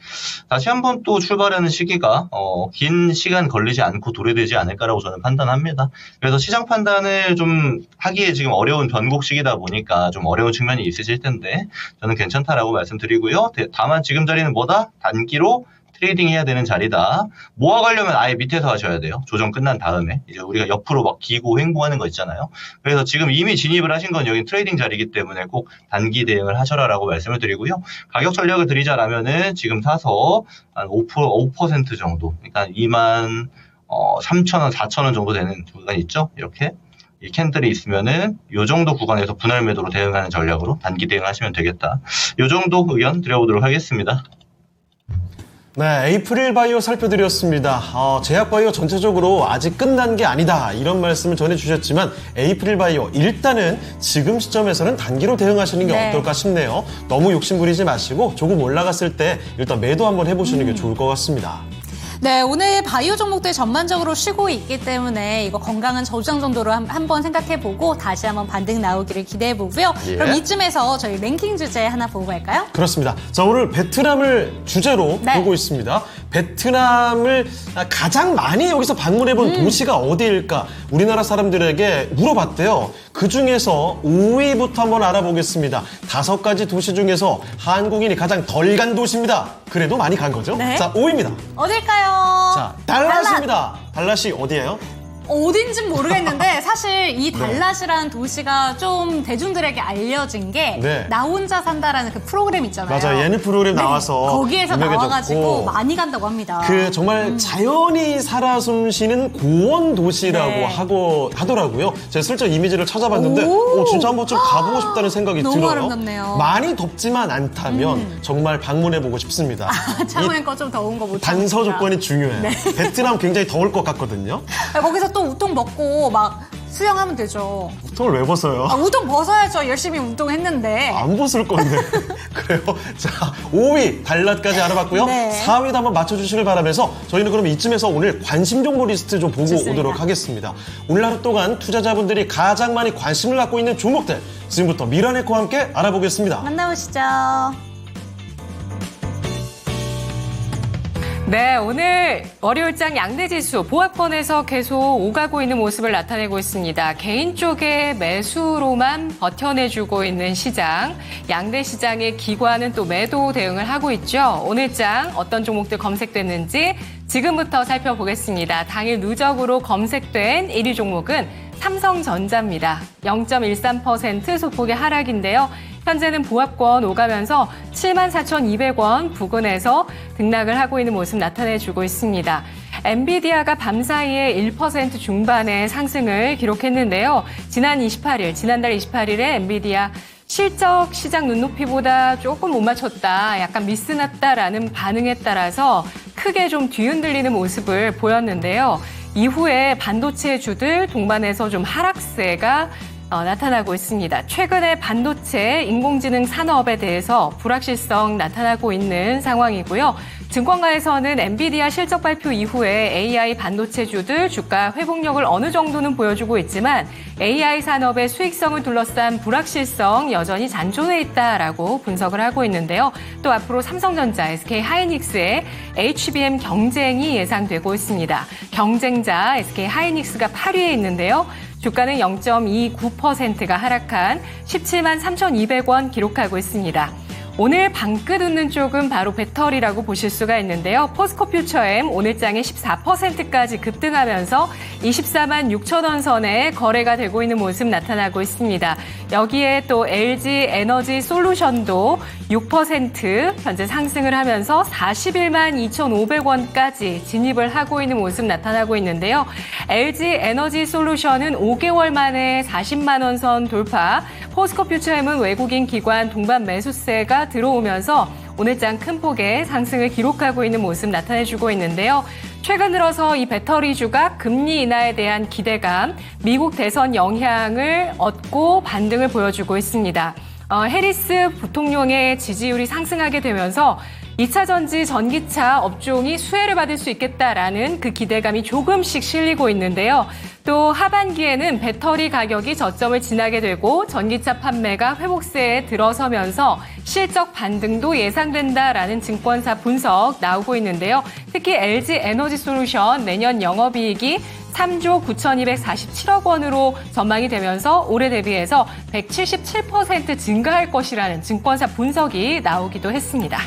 다시 한번 또 출발하는 시기가 긴 시간 걸리지 않고 도래되지 않을까라고 저는 판단합니다. 그래서 시장 판단을 좀 하기에 지금 어려운 변곡 시기다 보니까 좀 어려운 측면이 있으실 텐데 저는 괜찮다라고 말씀드리고요. 다만 지금 자리는 뭐다? 단기로 트레이딩 해야 되는 자리다. 모아가려면 아예 밑에서 하셔야 돼요. 조정 끝난 다음에. 이제 우리가 옆으로 막 기고 횡보하는 거 있잖아요. 그래서 지금 이미 진입을 하신 건 여기 트레이딩 자리이기 때문에 꼭 단기 대응을 하셔라라고 말씀을 드리고요. 가격 전략을 드리자라면은 지금 사서 한 5% 정도. 그러니까 2만 3,000원, 4,000원 정도 되는 구간 있죠? 이렇게. 이 캔들이 있으면은 요 정도 구간에서 분할 매도로 대응하는 전략으로 단기 대응하시면 되겠다. 요 정도 의견 드려보도록 하겠습니다. 네, 에이프릴 바이오 살펴드렸습니다. 제약 바이오 전체적으로 아직 끝난 게 아니다 이런 말씀을 전해주셨지만 에이프릴 바이오 일단은 지금 시점에서는 단기로 대응하시는 게 어떨까 싶네요. 너무 욕심 부리지 마시고 조금 올라갔을 때 일단 매도 한번 해보시는 게 좋을 것 같습니다. 네, 오늘 바이오 종목들 전반적으로 쉬고 있기 때문에 이거 건강한 저장 정도로 한번 생각해보고 다시 한번 반등 나오기를 기대해보고요. 예. 그럼 이쯤에서 저희 랭킹 주제 하나 보고 갈까요? 그렇습니다. 자, 오늘 베트남을 주제로 네. 보고 있습니다. 베트남을 가장 많이 여기서 방문해본 도시가 어디일까? 우리나라 사람들에게 물어봤대요. 그 중에서 5위부터 한번 알아보겠습니다. 5가지 도시 중에서 한국인이 가장 덜 간 도시입니다. 그래도 많이 간 거죠? 네. 자, 5위입니다. 어딜까요? 자, 달랏입니다. 달랏이 어디예요? 어딘진 모르겠는데 사실 이 달랏이라는 도시가 좀 대중들에게 알려진 게 네. 나 혼자 산다라는 그 프로그램 있잖아요. 맞아요. 예능 프로그램 나와서 거기에서 유명해졌고. 나와가지고 많이 간다고 합니다. 그 정말 자연이 살아 숨쉬는 고원 도시라고 네. 하더라고요. 제가 슬쩍 이미지를 찾아봤는데 오. 진짜 한번 좀 가보고 싶다는 생각이 너무 들어요. 아름답네요. 많이 덥지만 않다면 정말 방문해보고 싶습니다. 차고는 거 좀 더운 거 못 참습니다. 단서 조건이 중요해요. 네. 베트남 굉장히 더울 것 같거든요. 거기서 또 우동 먹고 막 수영하면 되죠. 우통을 왜 벗어요? 우동 벗어야죠. 열심히 운동했는데. 안 벗을 건데. 그래요. 자, 5위 달랏까지 알아봤고요. 네. 4위도 한번 맞춰주시길 바라면서 저희는 그럼 이쯤에서 오늘 관심 정보 리스트 좀 보고 좋습니다. 오도록 하겠습니다. 오늘 하루 동안 투자자분들이 가장 많이 관심을 갖고 있는 종목들 지금부터 미라네코와 함께 알아보겠습니다. 만나보시죠. 네, 오늘 월요일장 양대지수 보합권에서 계속 오가고 있는 모습을 나타내고 있습니다. 개인 쪽의 매수로만 버텨내주고 있는 시장, 양대 시장의 기관은 또 매도 대응을 하고 있죠. 오늘장 어떤 종목들 검색됐는지 지금부터 살펴보겠습니다. 당일 누적으로 검색된 1위 종목은 삼성전자입니다. 0.13% 소폭의 하락인데요. 현재는 보합권 오가면서 74,200원 부근에서 등락을 하고 있는 모습 나타내주고 있습니다. 엔비디아가 밤사이에 1% 중반의 상승을 기록했는데요. 지난달 28일에 엔비디아 실적 시장 눈높이보다 조금 못 맞췄다, 약간 미스났다라는 반응에 따라서 크게 좀 뒤흔들리는 모습을 보였는데요. 이후에 반도체주들 동반해서 좀 하락세가 나타나고 있습니다. 최근에 반도체, 인공지능 산업에 대해서 불확실성 나타나고 있는 상황이고요. 증권가에서는 엔비디아 실적 발표 이후에 AI 반도체주들 주가 회복력을 어느 정도는 보여주고 있지만 AI 산업의 수익성을 둘러싼 불확실성 여전히 잔존해 있다라고 분석을 하고 있는데요. 또 앞으로 삼성전자, SK하이닉스의 HBM 경쟁이 예상되고 있습니다. 경쟁자 SK하이닉스가 8위에 있는데요. 주가는 0.29%가 하락한 17만 3,200원 기록하고 있습니다. 오늘 방긋 웃는 쪽은 바로 배터리라고 보실 수가 있는데요. 포스코 퓨처엠 오늘장에 14%까지 급등하면서 24만 6천 원 선에 거래가 되고 있는 모습 나타나고 있습니다. 여기에 또 LG 에너지 솔루션도 6% 현재 상승을 하면서 41만 2,500원까지 진입을 하고 있는 모습 나타나고 있는데요. LG 에너지 솔루션은 5개월 만에 40만 원 선 돌파, 포스코 퓨처엠은 외국인 기관 동반 매수세가 들어오면서 오늘장 큰 폭의 상승을 기록하고 있는 모습 나타내주고 있는데요. 최근 들어서 이 배터리주가 금리 인하에 대한 기대감, 미국 대선 영향을 얻고 반등을 보여주고 있습니다. 해리스 부통령의 지지율이 상승하게 되면서 2차 전지 전기차 업종이 수혜를 받을 수 있겠다라는 그 기대감이 조금씩 실리고 있는데요. 또 하반기에는 배터리 가격이 저점을 지나게 되고 전기차 판매가 회복세에 들어서면서 실적 반등도 예상된다라는 증권사 분석 나오고 있는데요. 특히 LG 에너지 솔루션 내년 영업이익이 3조 9,247억 원으로 전망이 되면서 올해 대비해서 177% 증가할 것이라는 증권사 분석이 나오기도 했습니다.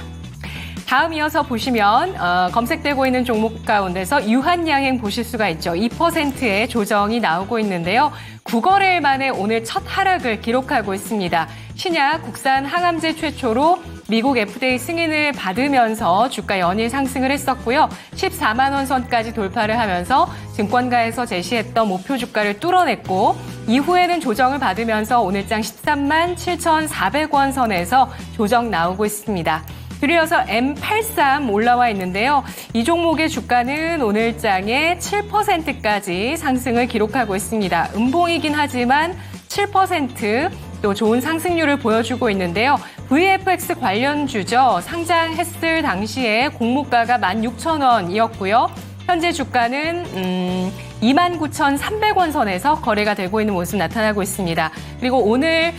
다음 이어서 보시면 검색되고 있는 종목 가운데서 유한양행 보실 수가 있죠. 2%의 조정이 나오고 있는데요. 9거래일 만에 오늘 첫 하락을 기록하고 있습니다. 신약 국산 항암제 최초로 미국 FDA 승인을 받으면서 주가 연일 상승을 했었고요. 14만 원 선까지 돌파를 하면서 증권가에서 제시했던 목표 주가를 뚫어냈고 이후에는 조정을 받으면서 오늘장 13만 7,400원 선에서 조정 나오고 있습니다. 그리어서 M83 올라와 있는데요. 이 종목의 주가는 오늘장에 7%까지 상승을 기록하고 있습니다. 음봉이긴 하지만 7% 또 좋은 상승률을 보여주고 있는데요. VFX 관련주죠. 상장했을 당시에 공모가가 16,000원이었고요. 현재 주가는 29,300원 선에서 거래가 되고 있는 모습 나타나고 있습니다. 그리고 오늘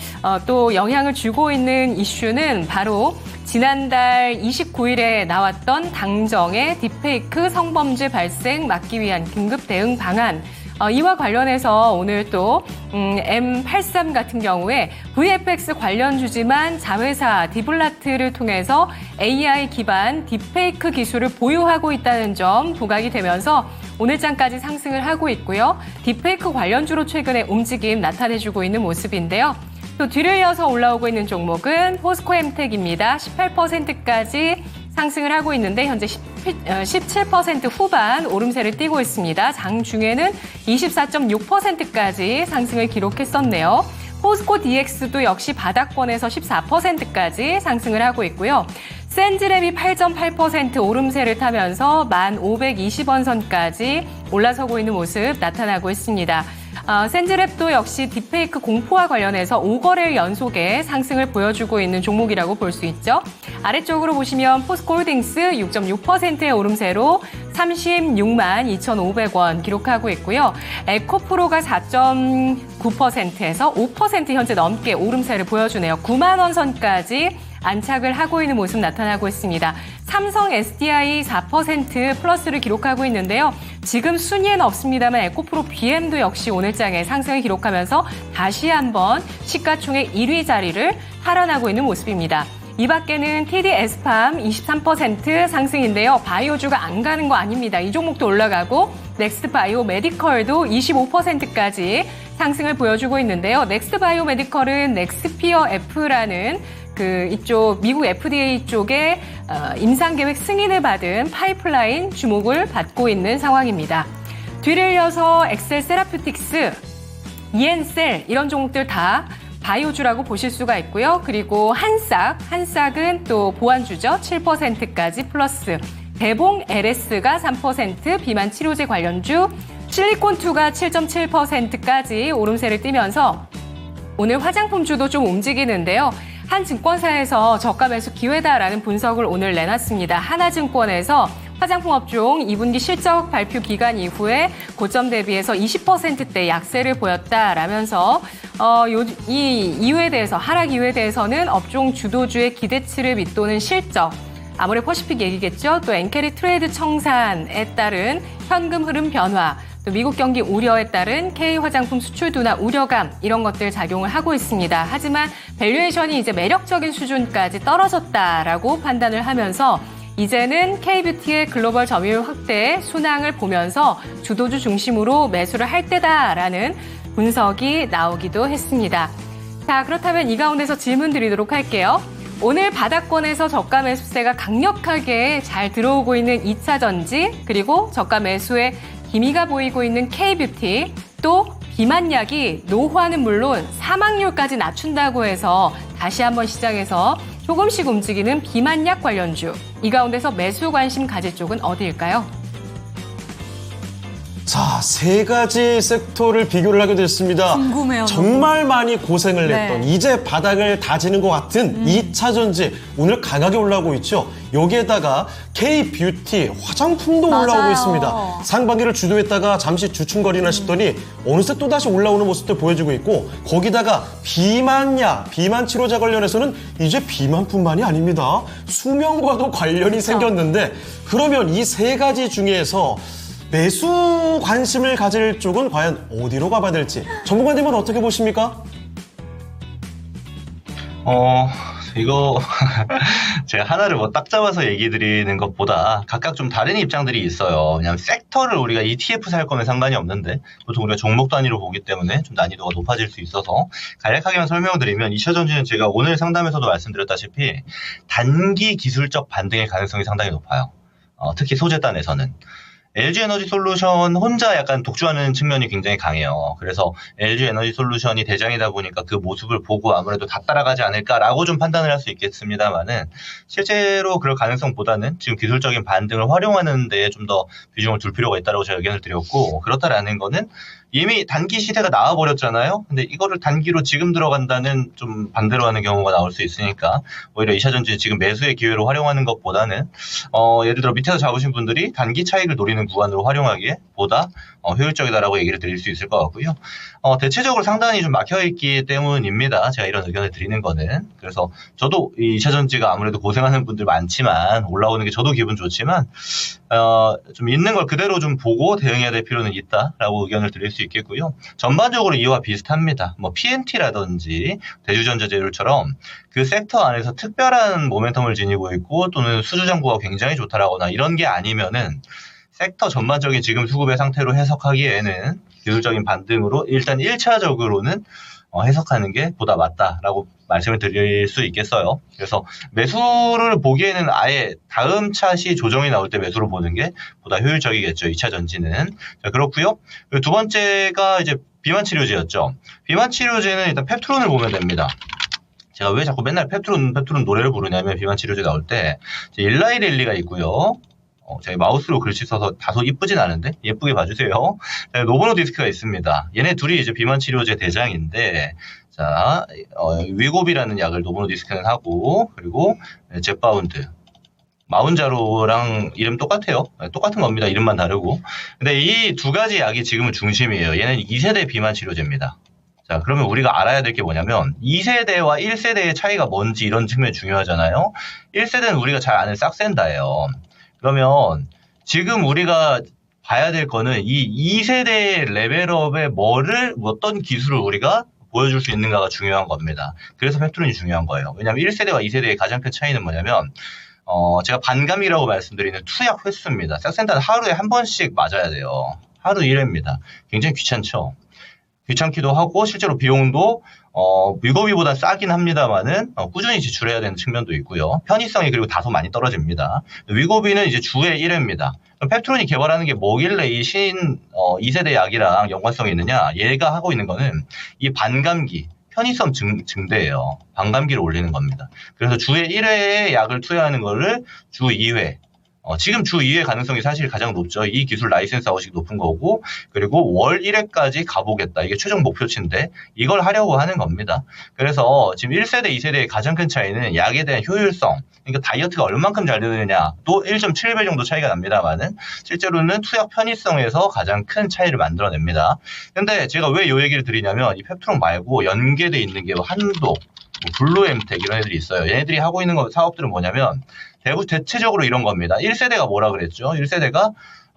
또 영향을 주고 있는 이슈는 바로 지난달 29일에 나왔던 당정의 딥페이크 성범죄 발생 막기 위한 긴급 대응 방안, 이와 관련해서 오늘 또 M83 같은 경우에 VFX 관련주지만 자회사 디블라트를 통해서 AI 기반 딥페이크 기술을 보유하고 있다는 점 부각이 되면서 오늘장까지 상승을 하고 있고요. 딥페이크 관련주로 최근에 움직임 나타내주고 있는 모습인데요. 또 뒤를 이어서 올라오고 있는 종목은 포스코엠텍입니다. 18%까지 상승을 하고 있는데 현재 17% 후반 오름세를 띠고 있습니다. 장중에는 24.6%까지 상승을 기록했었네요. 포스코 DX도 역시 바닥권에서 14%까지 상승을 하고 있고요. 센즈랩이 8.8% 오름세를 타면서 1,520원 선까지 올라서고 있는 모습 나타나고 있습니다. 센즈랩도 역시 딥페이크 공포와 관련해서 5거래일 연속의 상승을 보여주고 있는 종목이라고 볼 수 있죠. 아래쪽으로 보시면 포스코홀딩스 6.6%의 오름세로 36만 2,500원 기록하고 있고요. 에코프로가 4.9%에서 5% 현재 넘게 오름세를 보여주네요. 9만 원 선까지 안착을 하고 있는 모습 나타나고 있습니다. 삼성 SDI 4% 플러스를 기록하고 있는데요. 지금 순위에는 없습니다만 에코프로 BM도 역시 오늘장에 상승을 기록하면서 다시 한번 시가총액 1위 자리를 탈환하고 있는 모습입니다. 이 밖에는 TDS팜 23% 상승인데요. 바이오주가 안 가는 거 아닙니다. 이 종목도 올라가고 넥스트바이오 메디컬도 25%까지 상승을 보여주고 있는데요. 넥스트바이오 메디컬은 넥스피어 F라는 이쪽 미국 FDA 쪽에 임상계획 승인을 받은 파이프라인 주목을 받고 있는 상황입니다. 뒤를 이어서 엑셀 세라퓨틱스, 이엔셀 이런 종목들 다 바이오주라고 보실 수가 있고요. 그리고 한싹은 또 보완주죠. 7%까지 플러스. 대봉 LS가 3%, 비만 치료제 관련주, 실리콘2가 7.7%까지 오름세를 띠면서 오늘 화장품주도 좀 움직이는데요. 한 증권사에서 저가 매수 기회다라는 분석을 오늘 내놨습니다. 하나증권에서 화장품 업종 2분기 실적 발표 기간 이후에 고점 대비해서 20%대 약세를 보였다라면서 이 이유에 대해서 하락 이유에 대해서는 업종 주도주의 기대치를 밑도는 실적, 아무래도 퍼시픽 얘기겠죠. 또 엔캐리 트레이드 청산에 따른 현금 흐름 변화, 또 미국 경기 우려에 따른 K 화장품 수출 둔화 우려감 이런 것들 작용을 하고 있습니다. 하지만 밸류에이션이 이제 매력적인 수준까지 떨어졌다라고 판단을 하면서 이제는 K뷰티의 글로벌 점유율 확대 순항을 보면서 주도주 중심으로 매수를 할 때다라는 분석이 나오기도 했습니다. 자, 그렇다면 이 가운데서 질문 드리도록 할게요. 오늘 바닥권에서 저가 매수세가 강력하게 잘 들어오고 있는 2차 전지, 그리고 저가 매수에 기미가 보이고 있는 K뷰티, 또 비만약이 노후화는 물론 사망률까지 낮춘다고 해서 다시 한번 시장에서 조금씩 움직이는 비만약 관련주. 이 가운데서 매수 관심 가질 쪽은 어디일까요? 자, 세 가지 섹터를 비교를 하게 됐습니다. 궁금해요. 정말 많이 고생을 네. 했던 이제 바닥을 다지는 것 같은 2차 전지 오늘 강하게 올라오고 있죠. 여기에다가 K뷰티 화장품도 맞아요. 올라오고 있습니다. 상반기를 주도했다가 잠시 주춤거리나 싶더니 어느새 또다시 올라오는 모습들 보여주고 있고, 거기다가 비만약, 비만 치료제 관련해서는 이제 비만뿐만이 아닙니다. 수명과도 관련이 생겼는데, 그러면 이 세 가지 중에서 매수 관심을 가질 쪽은 과연 어디로 가봐야 될지 전문가님은 어떻게 보십니까? 이거 제가 하나를 뭐 딱 잡아서 얘기 드리는 것보다 각각 좀 다른 입장들이 있어요. 왜냐하면 섹터를 우리가 ETF 살 거면 상관이 없는데 보통 우리가 종목 단위로 보기 때문에 좀 난이도가 높아질 수 있어서 간략하게만 설명드리면 2차 전지는 제가 오늘 상담에서도 말씀드렸다시피 단기 기술적 반등의 가능성이 상당히 높아요. 특히 소재단에서는. LG에너지솔루션 혼자 약간 독주하는 측면이 굉장히 강해요. 그래서 LG에너지솔루션이 대장이다 보니까 그 모습을 보고 아무래도 다 따라가지 않을까라고 좀 판단을 할 수 있겠습니다만은, 실제로 그럴 가능성보다는 지금 기술적인 반등을 활용하는 데에 좀 더 비중을 둘 필요가 있다고 제가 의견을 드렸고, 그렇다라는 거는 이미 단기 시세가 나와버렸잖아요. 근데 이거를 단기로 지금 들어간다는 좀 반대로 하는 경우가 나올 수 있으니까 오히려 2차 전지 지금 매수의 기회로 활용하는 것보다는 예를 들어 밑에서 잡으신 분들이 단기 차익을 노리는 구간으로 활용하기에 보다 효율적이다라고 얘기를 드릴 수 있을 것 같고요. 대체적으로 상단이 좀 막혀있기 때문입니다. 제가 이런 의견을 드리는 거는. 그래서 저도 이 2차 전지가 아무래도 고생하는 분들 많지만 올라오는 게 저도 기분 좋지만 좀 있는 걸 그대로 좀 보고 대응해야 될 필요는 있다라고 의견을 드릴 수 있겠고요. 전반적으로 이와 비슷합니다. 뭐 PNT라든지 대주전자재료처럼 그 섹터 안에서 특별한 모멘텀을 지니고 있고 또는 수주장구가 굉장히 좋다라거나 이런 게 아니면은 섹터 전반적인 지금 수급의 상태로 해석하기에는 기술적인 반등으로 일단 1차적으로는 해석하는 게 보다 맞다라고 말씀을 드릴 수 있겠어요. 그래서 매수를 보기에는 아예 다음 차시 조정이 나올 때 매수를 보는 게 보다 효율적이겠죠. 2차 전지는. 자, 그렇고요. 두 번째가 이제 비만 치료제였죠. 비만 치료제는 일단 펩트론을 보면 됩니다. 제가 왜 자꾸 맨날 펩트론 노래를 부르냐면 비만 치료제 나올 때 일라이 랠리가 있고요. 제가 마우스로 글씨 써서 다소 이쁘진 않은데 예쁘게 봐주세요. 노보노 디스크가 있습니다. 얘네 둘이 이제 비만 치료제 대장인데, 자, 위고비라는 약을 노보노 디스크는 하고, 그리고 젯바운드, 마운자로랑 이름 똑같아요. 똑같은 겁니다. 이름만 다르고. 근데 이 두 가지 약이 지금은 중심이에요. 얘는 2세대 비만 치료제입니다. 자, 그러면 우리가 알아야 될 게 뭐냐면 2세대와 1세대의 차이가 뭔지 이런 측면이 중요하잖아요. 1세대는 우리가 잘 아는 싹센다예요. 그러면 지금 우리가 봐야 될 거는 이 2세대 레벨업에 어떤 기술을 우리가 보여줄 수 있는가가 중요한 겁니다. 그래서 펩트론이 중요한 거예요. 왜냐하면 1세대와 2세대의 가장 큰 차이는 뭐냐면 제가 반감이라고 말씀드리는 투약 횟수입니다. 싹센다는 하루에 한 번씩 맞아야 돼요. 하루 1회입니다. 굉장히 귀찮죠. 귀찮기도 하고 실제로 비용도 뮤거비보다 싸긴 합니다만은 꾸준히 지출해야 되는 측면도 있고요. 편의성이 그리고 다소 많이 떨어집니다. 뮤거비는 이제 주에 1회입니다. 펩트론이 개발하는 게 뭐길래 이 2세대 약이랑 연관성이 있느냐? 얘가 하고 있는 거는 이 반감기, 편의성 증대예요. 반감기를 올리는 겁니다. 그래서 주에 1회에 약을 투여하는 거를 주 2회. 지금 주 2회 가능성이 사실 가장 높죠. 이 기술 라이센스 아웃이 높은 거고, 그리고 월 1회까지 가보겠다. 이게 최종 목표치인데, 이걸 하려고 하는 겁니다. 그래서 지금 1세대, 2세대의 가장 큰 차이는 약에 대한 효율성, 그러니까 다이어트가 얼만큼 잘 되느냐, 또 1.7배 정도 차이가 납니다만은, 실제로는 투약 편의성에서 가장 큰 차이를 만들어냅니다. 근데 제가 왜 이 얘기를 드리냐면, 이 펩트론 말고 연계돼 있는 게 한독, 블루엠텍 이런 애들이 있어요. 얘네들이 하고 있는 사업들은 뭐냐면, 대체적으로 이런 겁니다. 1세대가 뭐라 그랬죠? 1세대가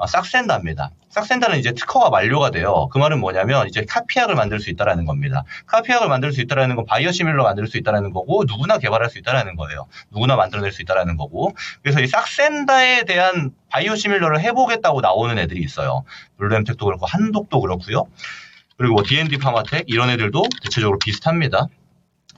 싹센다입니다. 싹센다는 이제 특허가 만료가 돼요. 그 말은 뭐냐면 이제 카피약을 만들 수 있다라는 겁니다. 카피약을 만들 수 있다라는 건 바이오시밀러 만들 수 있다라는 거고 누구나 개발할 수 있다라는 거예요. 누구나 만들어낼 수 있다라는 거고. 그래서 이 싹센다에 대한 바이오시밀러를 해보겠다고 나오는 애들이 있어요. 블루엠텍도 그렇고 한독도 그렇고요. 그리고 뭐 D&D 파마텍 이런 애들도 대체적으로 비슷합니다.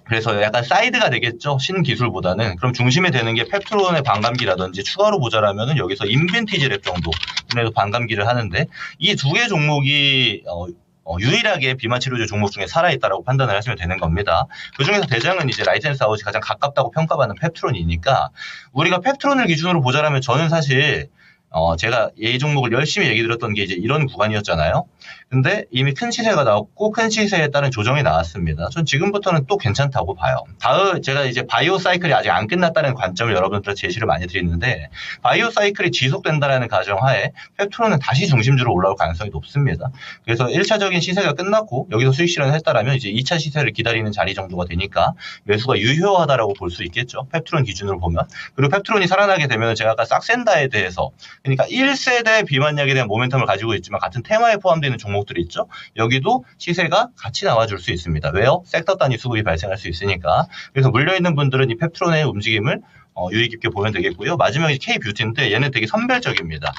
그래서 약간 사이드가 되겠죠. 신기술보다는. 그럼 중심에 되는 게 펩트론의 반감기라든지 추가로 보자라면은 여기서 인빈티지 랩 정도. 그래도 반감기를 하는데 이 두 개 종목이 유일하게 비만치료제 종목 중에 살아있다라고 판단을 하시면 되는 겁니다. 그 중에서 대장은 이제 라이센스 아웃이 가장 가깝다고 평가받는 펩트론이니까 우리가 펩트론을 기준으로 보자라면 저는 사실 제가 이 종목을 열심히 얘기 드렸던 게 이제 이런 구간이었잖아요. 근데 이미 큰 시세가 나왔고 큰 시세에 따른 조정이 나왔습니다. 전 지금부터는 또 괜찮다고 봐요. 다음 제가 이제 바이오 사이클이 아직 안 끝났다는 관점을 여러분들한테 제시를 많이 드리는데 바이오 사이클이 지속된다는 가정하에 펩트론은 다시 중심주로 올라올 가능성이 높습니다. 그래서 1차적인 시세가 끝났고 여기서 수익 실현을 했다라면 이제 2차 시세를 기다리는 자리 정도가 되니까 매수가 유효하다라고 볼 수 있겠죠. 펩트론 기준으로 보면. 그리고 펩트론이 살아나게 되면 제가 아까 싹센다에 대해서 그러니까 1세대 비만약에 대한 모멘텀을 가지고 있지만 같은 테마에 포함되어 있는 종목들이 있죠. 여기도 시세가 같이 나와줄 수 있습니다. 왜요? 섹터 단위 수급이 발생할 수 있으니까. 그래서 물려있는 분들은 이 펩트론의 움직임을 유의 깊게 보면 되겠고요. 마지막에 K뷰티인데 얘는 되게 선별적입니다.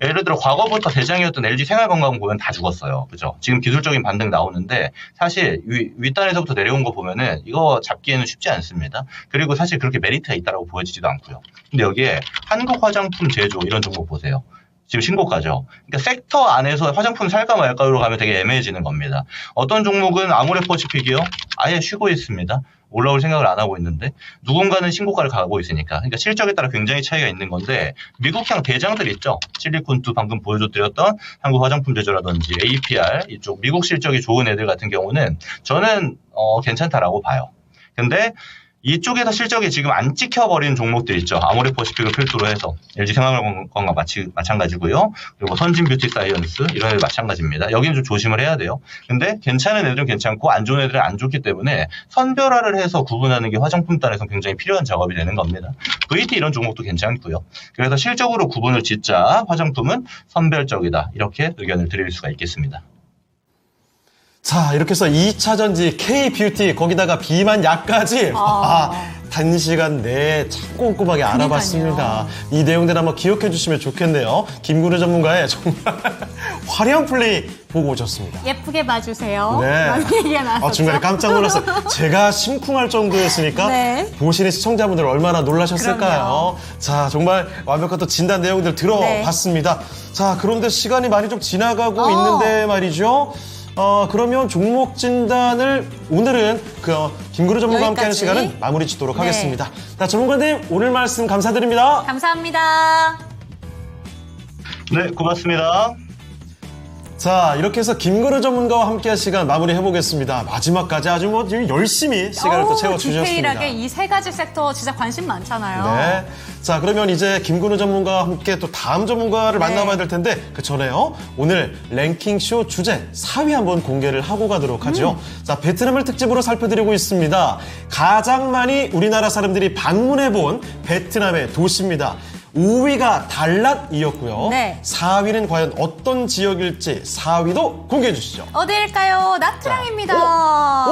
예를 들어 과거부터 대장이었던 LG 생활건강 보면 다 죽었어요. 그죠? 지금 기술적인 반등 나오는데 사실 윗단에서부터 내려온 거 보면은 이거 잡기에는 쉽지 않습니다. 그리고 사실 그렇게 메리트가 있다라고 보여지지도 않고요. 근데 여기에 한국 화장품 제조 이런 종목 보세요. 지금 신고가죠. 그러니까 섹터 안에서 화장품 살까 말까로 가면 되게 애매해지는 겁니다. 어떤 종목은 아모레퍼시픽이요. 아예 쉬고 있습니다. 올라올 생각을 안 하고 있는데 누군가는 신고가를 가고 있으니까 그러니까 실적에 따라 굉장히 차이가 있는 건데 미국향 대장들 있죠. 실리콘투 방금 보여드렸던 한국 화장품 제조라든지 APR 이쪽 미국 실적이 좋은 애들 같은 경우는 저는 괜찮다라고 봐요. 근데 이쪽에서 실적이 지금 안 찍혀버린 종목들 있죠. 아모레퍼시픽을 필두로 해서 LG 생활건강 마찬가지고요. 그리고 선진뷰티사이언스 이런 애들 마찬가지입니다. 여기는 좀 조심을 해야 돼요. 근데 괜찮은 애들은 괜찮고 안 좋은 애들은 안 좋기 때문에 선별화를 해서 구분하는 게 화장품단에서 굉장히 필요한 작업이 되는 겁니다. VT 이런 종목도 괜찮고요. 그래서 실적으로 구분을 짓자 화장품은 선별적이다. 이렇게 의견을 드릴 수가 있겠습니다. 자, 이렇게 해서 2차 전지 K뷰티 거기다가 비만 약까지 단시간 내에 참 꼼꼼하게 알아봤습니다. 이 내용들 한번 기억해 주시면 좋겠네요. 김구루 전문가의 정말 화려한 플레이 보고 오셨습니다. 예쁘게 봐주세요. 네. 많은 얘기가 나왔었죠. 중간에 깜짝 놀랐어요. 제가 심쿵할 정도였으니까 네. 보시는 시청자분들 얼마나 놀라셨을까요? 자, 정말 완벽한 또 진단 내용들 들어봤습니다. 자, 그런데 시간이 많이 좀 지나가고 있는데 말이죠. 그러면 종목 진단을 오늘은 김구루 전문가와 함께하는 시간은 마무리 짓도록 하겠습니다. 자, 전문가님 오늘 말씀 감사드립니다. 감사합니다. 네, 고맙습니다. 자, 이렇게 해서 김구루 전문가와 함께한 시간 마무리해보겠습니다. 마지막까지 아주 열심히 시간을 또 채워주셨습니다. 디테일하게 이 세 가지 섹터 진짜 관심 많잖아요. 네. 자, 그러면 이제 김구루 전문가와 함께 또 다음 전문가를 만나봐야 될 텐데 그 전에요. 오늘 랭킹쇼 주제 4위 한번 공개를 하고 가도록 하죠. 자, 베트남을 특집으로 살펴드리고 있습니다. 가장 많이 우리나라 사람들이 방문해본 베트남의 도시입니다. 5위가 달랏이었고요. 네. 4위는 과연 어떤 지역일지 4위도 공개해 주시죠. 어디일까요? 나트랑입니다.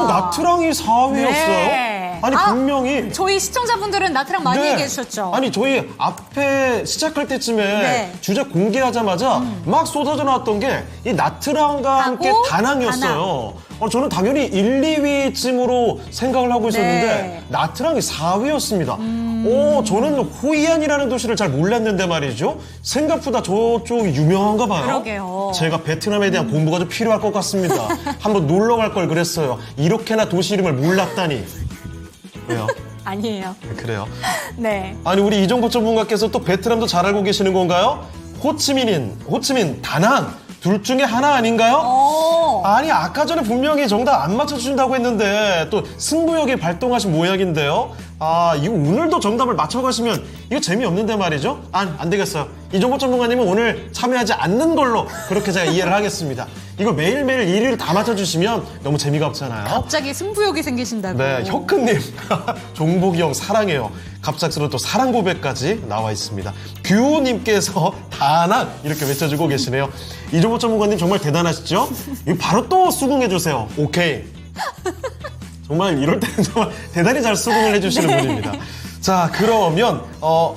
나트랑이 4위였어요? 네. 아니 분명히 저희 시청자분들은 나트랑 많이 네. 얘기해 주셨죠. 아니 저희 앞에 시작할 때쯤에 네. 주제 공개하자마자 막 쏟아져 나왔던 게 이 나트랑과 함께 하고 다낭이었어요. 저는 당연히 1, 2위쯤으로 생각을 하고 있었는데 네. 나트랑이 4위였습니다. 저는 호이안이라는 도시를 잘 몰랐는데 말이죠. 생각보다 저쪽이 유명한가 봐요. 그러게요. 제가 베트남에 대한 공부가 좀 필요할 것 같습니다. 한번 놀러 갈 걸 그랬어요. 이렇게나 도시 이름을 몰랐다니. 왜요? 아니에요. 그래요. 네. 아니 우리 이종복 전문가께서 또 베트남도 잘 알고 계시는 건가요? 호치민, 다낭 둘 중에 하나 아닌가요? 아니 아까 전에 분명히 정답 안 맞춰주신다고 했는데 또 승부욕이 발동하신 모양인데요. 이거 오늘도 정답을 맞춰가시면 이거 재미없는데 말이죠. 안 되겠어요. 이종복 전문가님은 오늘 참여하지 않는 걸로 그렇게 제가 이해를 하겠습니다. 이거 매일매일 1위를 다 맞춰주시면 너무 재미가 없잖아요. 갑자기 승부욕이 생기신다고. 네, 혁근님, 종복이 형 사랑해요. 갑작스러운 또 사랑 고백까지 나와 있습니다. 규호님께서 다낭 이렇게 외쳐주고 계시네요. 이종복 전문가님 정말 대단하시죠? 이거 바로 또 수긍해주세요. 오케이. 정말 이럴 때는 정말 대단히 잘 수긍을 해주시는 분입니다. 자, 그러면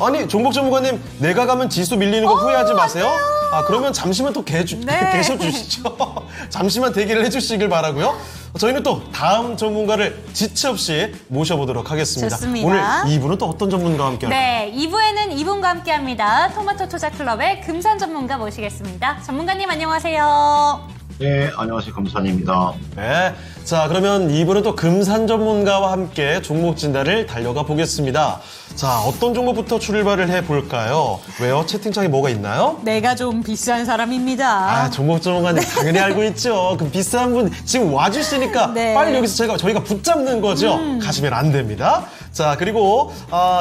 아니 종복 전문가님 내가 가면 지수 밀리는 거 후회하지 마세요. 그러면 잠시만 또 계셔주시죠. 잠시만 대기를 해주시길 바라고요. 저희는 또 다음 전문가를 지체 없이 모셔보도록 하겠습니다. 좋습니다. 오늘 2부는 또 어떤 전문가와 함께 할까요? 네, 2부에는 이분과 함께합니다. 토마토 투자 클럽의 금산 전문가 모시겠습니다. 전문가님 안녕하세요. 네, 안녕하세요. 금산입니다. 네. 자, 그러면 2부는 또 금산 전문가와 함께 종목 진단을 달려가 보겠습니다. 자, 어떤 종목부터 출발을 해볼까요? 왜요? 채팅창에 뭐가 있나요? 내가 좀 비싼 사람입니다. 종목 전문가님 당연히 알고 있죠. 그 비싼 분 지금 와주시니까 네. 빨리 여기서 저희가 붙잡는 거죠. 가시면 안 됩니다. 자, 그리고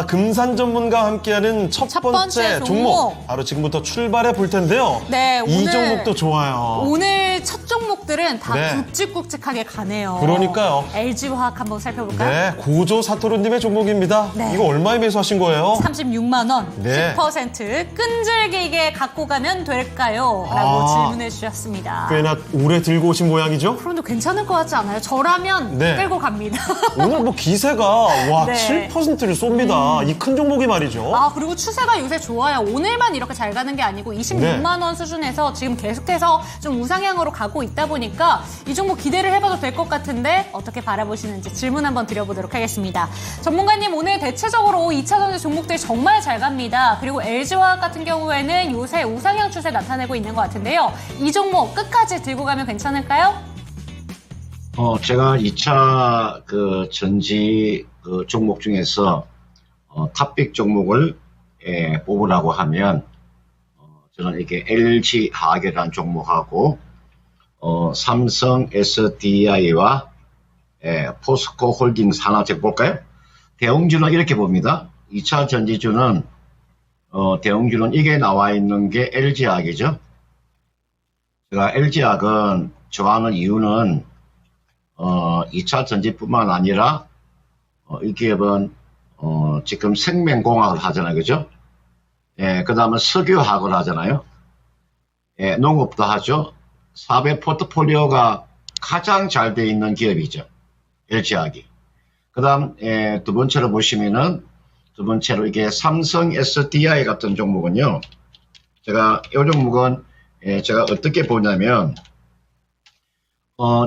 금산 전문가와 함께하는 첫 번째 종목 바로 지금부터 출발해 볼 텐데요. 네, 이 오늘- 종목도 좋아요. 오늘 첫 종목들은 다 네. 굵직굵직하게 가네요. 그러니까요. LG화학 한번 살펴볼까요? 네, 고조 사토루님의 종목입니다. 네. 이거 얼마에 매수하신 거예요? 36만 원, 네. 10% 끈질기게 갖고 가면 될까요? 라고 질문해 주셨습니다. 꽤나 오래 들고 오신 모양이죠? 그런데 괜찮을 것 같지 않아요? 저라면 네. 끌고 갑니다. 오늘 뭐 기세가 와 네. 7%를 쏩니다. 이 큰 종목이 말이죠. 그리고 추세가 요새 좋아요. 오늘만 이렇게 잘 가는 게 아니고 26만 원 수준에서 지금 계속해서 좀 우상향으로 가고 있다 보니까 이 종목 기대를 해봐도 될 것 같은데 어떻게 바라보시는지 질문 한번 드려보도록 하겠습니다. 전문가님 오늘 대체적으로 2차 전지 종목들이 정말 잘 갑니다. 그리고 LG화학 같은 경우에는 요새 우상향 추세 나타내고 있는 것 같은데요. 이 종목 끝까지 들고 가면 괜찮을까요? 제가 2차 전지 종목 중에서 탑픽 종목을 뽑으라고 하면 저는 이게 LG화학이라는 종목하고 삼성 SDI와 포스코 홀딩스 하나 제가 볼까요? 대웅주는 이렇게 봅니다. 2차 전지주는 대웅주는 이게 나와 있는 게 LG화학이죠. 제가 LG화학은 좋아하는 이유는 2차 전지뿐만 아니라 이 기업은 지금 생명공학을 하잖아요. 그죠? 그 다음에 석유화학을 하잖아요. 농업도 하죠. 사배 포트폴리오가 가장 잘 돼 있는 기업이죠. LG화학이. 그 다음 두 번째로 보시면은 두 번째로 이게 삼성 SDI 같은 종목은요. 제가 이 종목은 제가 어떻게 보냐면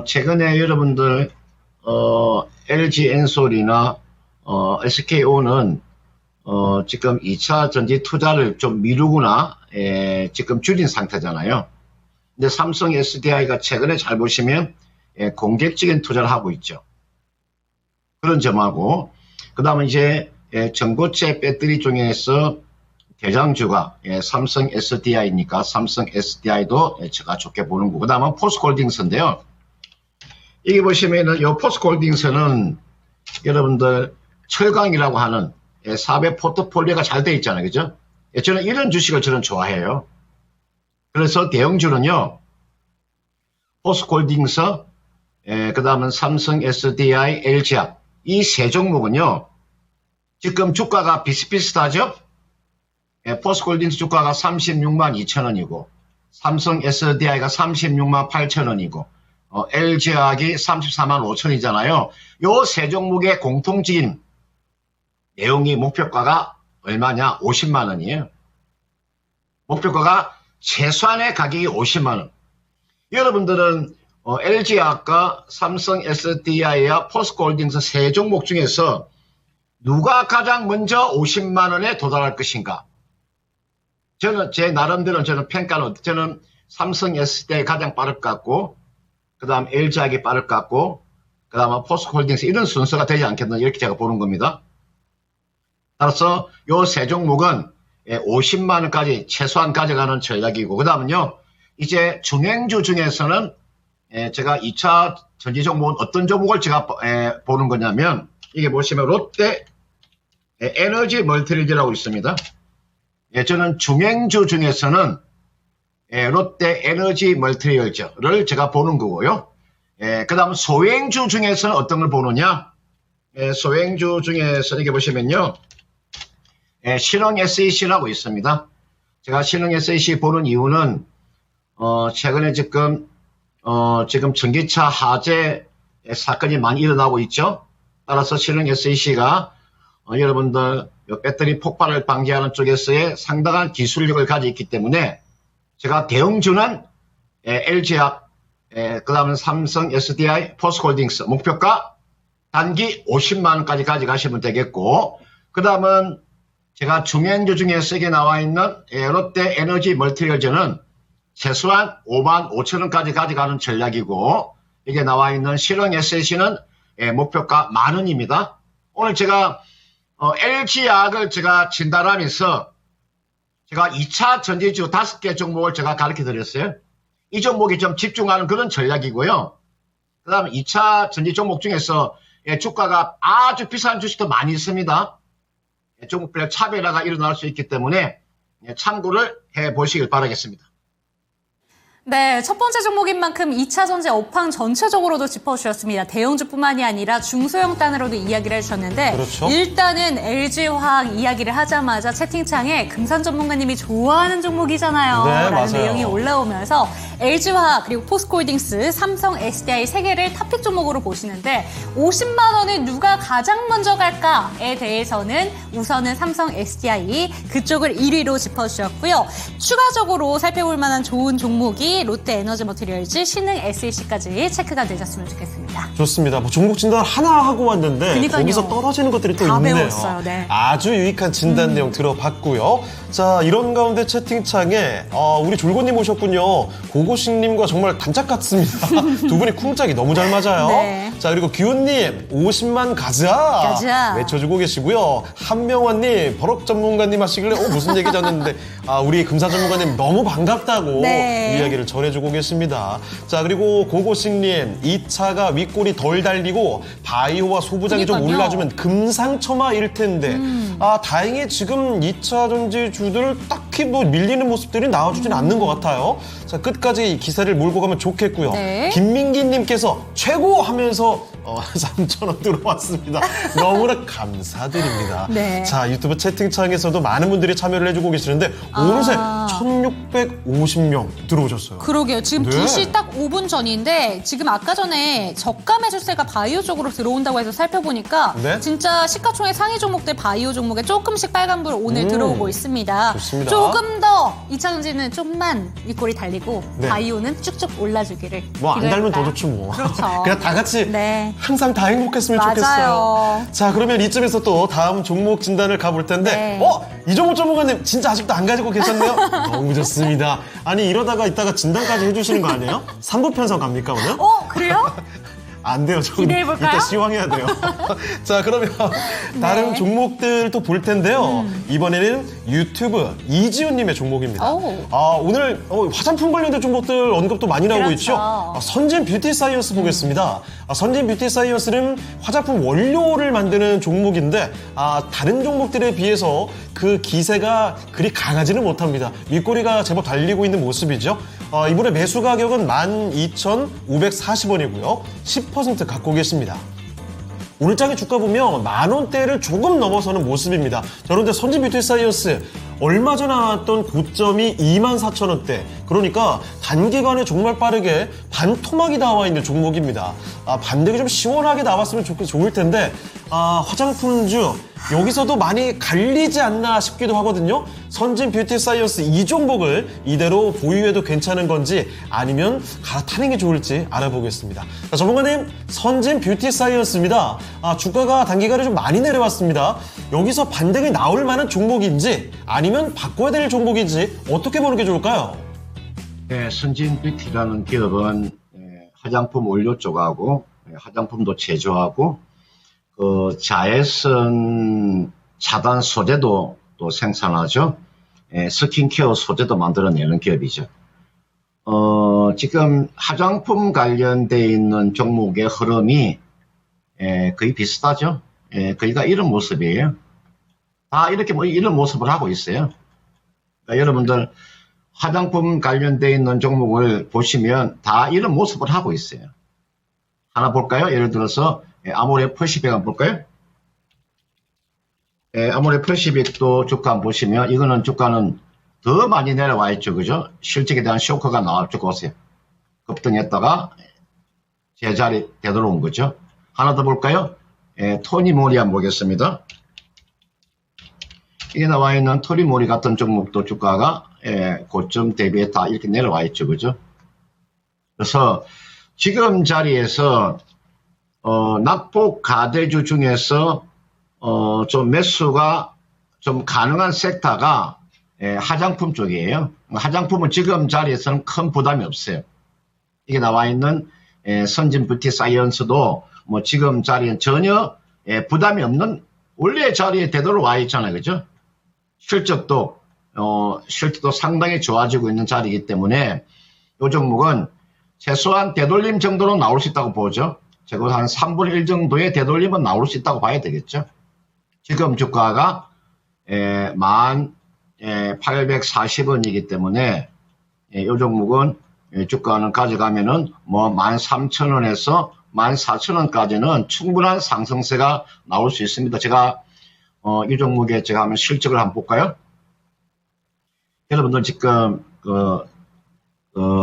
최근에 여러분들 LG 엔솔이나 SKO는 지금 2차 전지 투자를 좀 미루거나 지금 줄인 상태잖아요. 근데 삼성 SDI가 최근에 잘 보시면 공격적인 투자를 하고 있죠. 그런 점하고 그 다음에 이제 전고체 배터리 중에서 대장주가 삼성 SDI니까 삼성 SDI도 제가 좋게 보는 거고 그 다음에 포스코홀딩스인데요. 이게 보시면은 이 포스코홀딩스는 여러분들 철강이라고 하는 사배 포트폴리오가 잘 돼 있잖아요. 그죠? 저는 이런 주식을 저는 좋아해요. 그래서 대형주는요. 포스코홀딩스, 그 다음은 삼성 SDI, LG화학 이 세 종목은요. 지금 주가가 비슷비슷하죠? 포스코홀딩스 주가가 36만 2천 원이고 삼성 SDI가 36만 8천 원이고 LG화학이 34만 5천이잖아요. 요 세 종목의 공통적인 내용이 목표가가 얼마냐? 50만 원이에요. 목표가가 최소한의 가격이 50만 원. 여러분들은 LG화학과 삼성 SDI와 포스코홀딩스 세 종목 중에서 누가 가장 먼저 50만 원에 도달할 것인가? 저는 제 나름대로 평가는 저는 삼성 SDI 가장 빠를 것 같고, 그 다음 LG화학이 빠를 것 같고, 그 다음 포스코홀딩스 이런 순서가 되지 않겠나 이렇게 제가 보는 겁니다. 따라서 요 세 종목은 50만 원까지 최소한 가져가는 전략이고, 그 다음은요 이제 중행주 중에서는 제가 2차 전지 종목은 어떤 종목을 제가 보는 거냐면, 이게 보시면 롯데 에너지 멀티리즈라고 있습니다. 저는 중행주 중에서는 롯데 에너지 멀티리즈를 제가 보는 거고요. 그 다음 소행주 중에서는 어떤 걸 보느냐? 소행주 중에서 이렇게 보시면요. 신흥 SEC라고 있습니다. 제가 신흥 SEC 보는 이유는 최근에 지금 전기차 화재 사건이 많이 일어나고 있죠. 따라서 신흥 SEC가 여러분들 배터리 폭발을 방지하는 쪽에서의 상당한 기술력을 가지고 있기 때문에 제가 대형주는 LG화학, 그 다음은 삼성 SDI, 포스코홀딩스 목표가 단기 50만 원까지 가져가시면 되겠고, 그 다음은 제가 중행주 중에 세게 나와 있는 롯데 에너지 멀티리즈는 최소한 5만 5천 원까지 가져가는 전략이고, 이게 나와 있는 신흥 SC는 목표가 10,000원입니다. 오늘 제가 LG화학을 제가 진단하면서 제가 2차 전지주 5개 종목을 제가 가르쳐 드렸어요. 이 종목이 좀 집중하는 그런 전략이고요. 그 다음에 2차 전지 종목 중에서 주가가 아주 비싼 주식도 많이 있습니다. 종목별 차별화가 일어날 수 있기 때문에 참고를 해 보시길 바라겠습니다. 네, 첫 번째 종목인 만큼 2차 전지 업황 전체적으로도 짚어주셨습니다. 대형주뿐만이 아니라 중소형 단으로도 이야기를 해주셨는데, 그렇죠. 일단은 LG화학 이야기를 하자마자 채팅창에 금산 전문가님이 좋아하는 종목이잖아요. 네, 라는 맞아요. 내용이 올라오면서 LG화학 그리고 포스코홀딩스, 삼성 SDI 세 개를 탑픽 종목으로 보시는데 50만 원에 누가 가장 먼저 갈까에 대해서는 우선은 삼성 SDI 그쪽을 1위로 짚어주셨고요. 추가적으로 살펴볼 만한 좋은 종목이 롯데 에너지 머티리얼즈, 신흥 SEC까지 체크가 되셨으면 좋겠습니다. 좋습니다. 뭐 종목 진단 하나 하고 왔는데 그러니까요. 거기서 떨어지는 것들이 또 다 있네요. 배웠어요. 네. 아주 유익한 진단 내용 들어봤고요. 자, 이런 가운데 채팅창에 우리 졸고님 오셨군요. 고고식님과 정말 단짝 같습니다. 두 분이 쿵짝이 너무 잘 맞아요. 네. 자, 그리고 규훈님 50만 가자. 가자. 외쳐주고 계시고요. 한명환님 버럭 전문가님 하시길래 무슨 얘기 졌는데 우리 금사 전문가님 너무 반갑다고 네. 이야기를 전해주고 계십니다. 자, 그리고 고고식님 2차가 윗골이 덜 달리고 바이오와 소부장이 좀 그러니까요. 올라주면 금상첨화일 텐데 다행히 지금 2차 전지주들 딱히 뭐 밀리는 모습들이 나와주진 않는 것 같아요. 자, 끝까지 이 기세를 몰고 가면 좋겠고요. 네. 김민기님께서 최고 하면서 3,000원 들어왔습니다. 너무나 감사드립니다. 네. 자, 유튜브 채팅창에서도 많은 분들이 참여를 해주고 계시는데 어느새 1,650명 들어오셨어요. 그러게요. 지금 네. 2시 딱 5분 전인데 지금 아까 전에 저가 매수세가 바이오 쪽으로 들어온다고 해서 살펴보니까 네. 진짜 시가총액 상위 종목들 바이오 종목에 조금씩 빨간불 오늘 들어오고 있습니다. 좋습니다. 조금 더 2차 전지는 좀만 윗골이 달리고 네. 바이오는 쭉쭉 올라주기를 뭐 안 달면 더 기도해볼까요? 좋지 뭐. 그렇죠. 그냥 다 같이 네. 항상 다 행복했으면 맞아요. 좋겠어요. 자, 그러면 이쯤에서 또 다음 종목 진단을 가볼 텐데 네. 이종목 전문가님 진짜 아직도 안 가지고 계셨네요? 너무 좋습니다. 아니 이러다가 이따가 진단까지 해주시는 거 아니에요? 3부 편성 갑니까 오늘? 그래요? 안 돼요. 저 기대해볼까요? 이따 시황해야 돼요. 자, 그러면 다른 종목들도 볼 텐데요. 이번에는 유튜브 이지훈님의 종목입니다. 오. 오늘 화장품 관련된 종목들 언급도 많이 나오고 그렇죠. 있죠. 선진 뷰티 사이언스 보겠습니다. 선진 뷰티 사이언스는 화장품 원료를 만드는 종목인데 다른 종목들에 비해서 그 기세가 그리 강하지는 못합니다. 윗꼬리가 제법 달리고 있는 모습이죠. 이번에 매수 가격은 12,540원이고요. 10% 갖고 계십니다. 오늘장의 주가 보면 10,000원대를 조금 넘어서는 모습입니다. 그런데 선진 뷰티 사이언스 얼마 전에 나왔던 고점이 24,000원대. 그러니까 단기간에 정말 빠르게 반토막이 나와 있는 종목입니다. 반등이 좀 시원하게 나왔으면 좋을 텐데 화장품주 여기서도 많이 갈리지 않나 싶기도 하거든요. 선진 뷰티 사이언스 이 종목을 이대로 보유해도 괜찮은 건지 아니면 갈아타는 게 좋을지 알아보겠습니다. 자, 전문가님, 선진 뷰티 사이언스입니다. 주가가 단기간에 좀 많이 내려왔습니다. 여기서 반등이 나올 만한 종목인지 아니면 바꿔야 될 종목인지 어떻게 보는 게 좋을까요? 네, 선진 뷰티라는 기업은 화장품 원료 쪽하고 화장품도 제조하고 자외선 차단 소재도 또 생산하죠. 스킨케어 소재도 만들어내는 기업이죠. 지금 화장품 관련돼 있는 종목의 흐름이 거의 비슷하죠. 거의 다 이런 모습이에요. 다 이렇게 이런 모습을 하고 있어요. 그러니까 여러분들 화장품 관련돼 있는 종목을 보시면 다 이런 모습을 하고 있어요. 하나 볼까요? 예를 들어서 아모레 퍼시픽 한번 볼까요? 아모레 퍼시픽도 주가 한번 보시면 이거는 주가는 더 많이 내려와 있죠. 그죠? 실적에 대한 쇼크가 나왔죠. 보세요. 급등했다가 제자리 되돌아온 거죠. 하나 더 볼까요? 토니모리 한번 보겠습니다. 이게 나와 있는 토니모리 같은 종목도 주가가 고점 대비해 다 이렇게 내려와 있죠. 그죠? 그래서 지금 자리에서 낙폭 가대주 중에서 좀 매수가 좀 가능한 섹터가 화장품 쪽이에요. 화장품은 지금 자리에서는 큰 부담이 없어요. 이게 나와 있는 선진 뷰티 사이언스도 뭐 지금 자리엔 전혀 부담이 없는 원래 자리에 되돌아와 있잖아요. 그죠? 실적도 상당히 좋아지고 있는 자리이기 때문에 이 종목은 최소한 되돌림 정도로 나올 수 있다고 보죠. 최고 한 3분의 1 정도의 되돌림은 나올 수 있다고 봐야 되겠죠. 지금 주가가 1840원이기 때문에 이 종목은 주가는 가져가면은 뭐 13,000원에서 14,000원까지는 충분한 상승세가 나올 수 있습니다. 제가 이 종목에 제가 한번 실적을 한번 볼까요? 여러분들 지금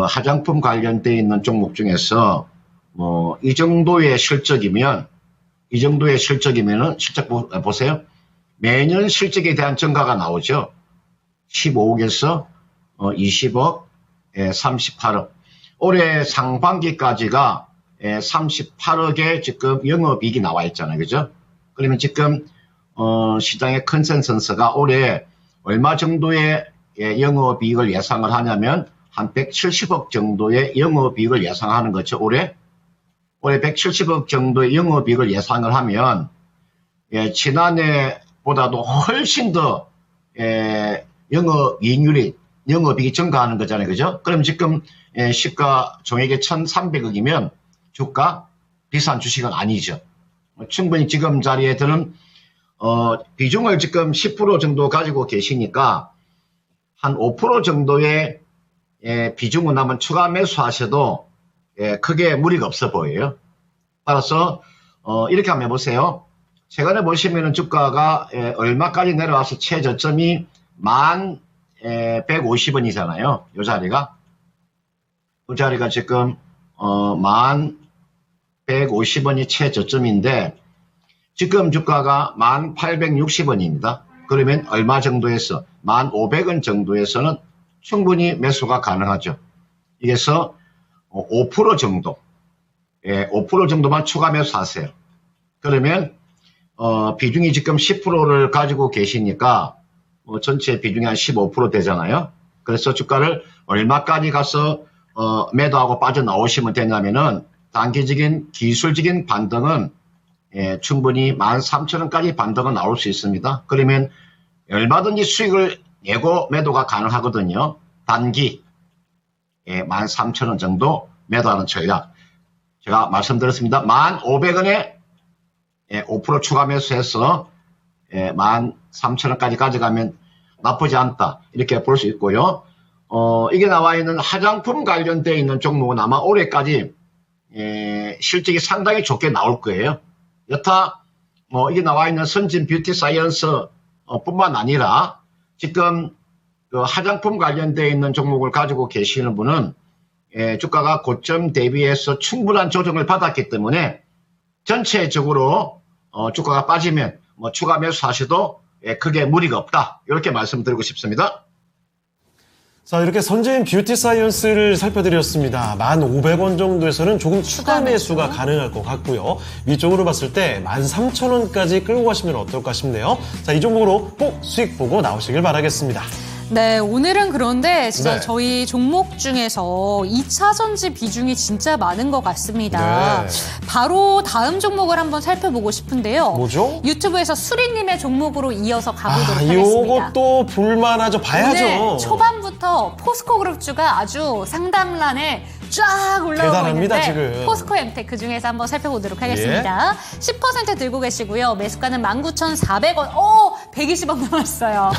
화장품 관련돼 있는 종목 중에서 이 정도의 실적이면은 실적 보세요. 매년 실적에 대한 증가가 나오죠. 15억에서 20억, 38억. 올해 상반기까지가 38억의 지금 영업이익이 나와 있잖아요. 그죠? 그러면 지금 시장의 컨센서스가 올해 얼마 정도의 영업이익을 예상을 하냐면 한 170억 정도의 영업이익을 예상하는 거죠. 올해 170억 정도의 영업이익을 예상을 하면 지난해보다도 훨씬 더 영업이익이 증가하는 거잖아요. 그죠? 그럼 지금 시가 종액이 1,300억이면 주가 비싼 주식은 아니죠. 충분히 지금 자리에 드는 비중을 지금 10% 정도 가지고 계시니까 한 5% 정도의 비중은 한번 추가 매수하셔도 크게 무리가 없어 보여요. 따라서 이렇게 한번 해보세요. 최근에 보시면은 주가가 얼마까지 내려와서 최저점이 1150원이잖아요. 이 자리가. 이 자리가 지금 1150원이 최저점인데 지금 주가가 1860원입니다. 그러면 얼마 정도에서 1500원 정도에서는 충분히 매수가 가능하죠. 이게서 5% 정도 5% 정도만 추가 매수하세요. 그러면 비중이 지금 10%를 가지고 계시니까 전체 비중이 한 15% 되잖아요. 그래서 주가를 얼마까지 가서 매도하고 빠져나오시면 되냐면은 단기적인 기술적인 반등은 충분히 13,000원까지 반등은 나올 수 있습니다. 그러면 얼마든지 수익을 내고 매도가 가능하거든요. 단기 13,000원 정도 매도하는 전략. 제가 말씀드렸습니다. 1,500원에 5% 추가 매수해서 13,000원까지 가져가면 나쁘지 않다. 이렇게 볼 수 있고요. 이게 나와 있는 화장품 관련되어 있는 종목은 아마 올해까지 실적이 상당히 좋게 나올 거예요. 여타 이게 나와 있는 선진 뷰티 사이언스 뿐만 아니라 지금 그 화장품 관련되어 있는 종목을 가지고 계시는 분은 주가가 고점 대비해서 충분한 조정을 받았기 때문에 전체적으로 주가가 빠지면 뭐 추가 매수하셔도 크게 무리가 없다. 이렇게 말씀드리고 싶습니다. 자, 이렇게 선제인 뷰티 사이언스를 살펴드렸습니다. 1,500원 정도에서는 조금 추가 매수가 가능할 것 같고요. 위쪽으로 봤을 때 13,000원까지 끌고 가시면 어떨까 싶네요. 자, 이 종목으로 꼭 수익 보고 나오시길 바라겠습니다. 네, 오늘은 그런데 진짜 네. 저희 종목 중에서 2차 전지 비중이 진짜 많은 것 같습니다. 네. 바로 다음 종목을 한번 살펴보고 싶은데요. 뭐죠? 유튜브에서 수리님의 종목으로 이어서 가보도록 하겠습니다. 요것도 볼만하죠. 봐야죠. 오늘 초반부터 포스코 그룹주가 아주 상단란에 쫙 올라오고 대단합니다, 있는데 지금. 포스코 엠텍 그중에서 한번 살펴보도록 하겠습니다. 10% 들고 계시고요. 매수가는 19,400원. 120원 남았어요.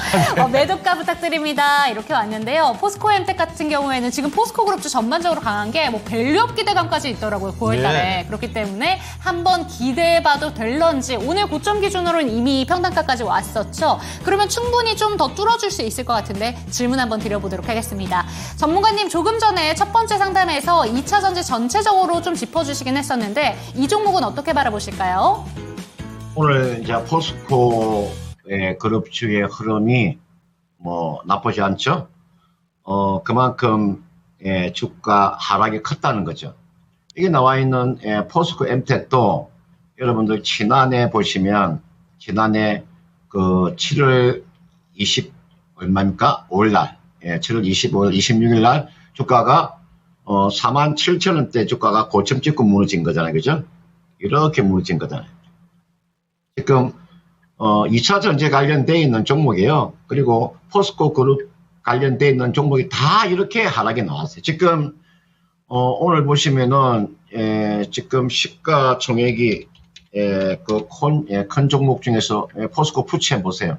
매도가 부탁드립니다. 이렇게 왔는데요. 포스코 엠텍 같은 경우에는 지금 포스코 그룹주 전반적으로 강한 게 뭐 밸류업 기대감까지 있더라고요. 9월달에. 예. 그렇기 때문에 한번 기대해봐도 될런지 오늘 고점 기준으로는 이미 평단가까지 왔었죠. 그러면 충분히 좀 더 뚫어줄 수 있을 것 같은데 질문 한번 드려보도록 하겠습니다. 전문가님 조금 전에 첫 번째 상담에서 2차 전지 전체적으로 좀 짚어주시긴 했었는데 이 종목은 어떻게 바라보실까요? 오늘 이제 포스코 그룹주의 흐름이 뭐 나쁘지 않죠. 그만큼 주가 하락이 컸다는 거죠. 이게 나와 있는 포스코 엠텍도 여러분들 지난해 보시면 지난해 그 7월 20 얼마입니까? 5일날 7월 25일 26일 날 주가가 47,000원대 주가가 고점 찍고 무너진 거잖아요. 그죠? 이렇게 무너진 거잖아요. 지금 2차 전지 관련되어 있는 종목이에요. 그리고 포스코 그룹 관련되어 있는 종목이 다 이렇게 하락이 나왔어요. 지금 오늘 보시면은 지금 시가총액이 큰 종목 중에서 포스코 푸치에 보세요.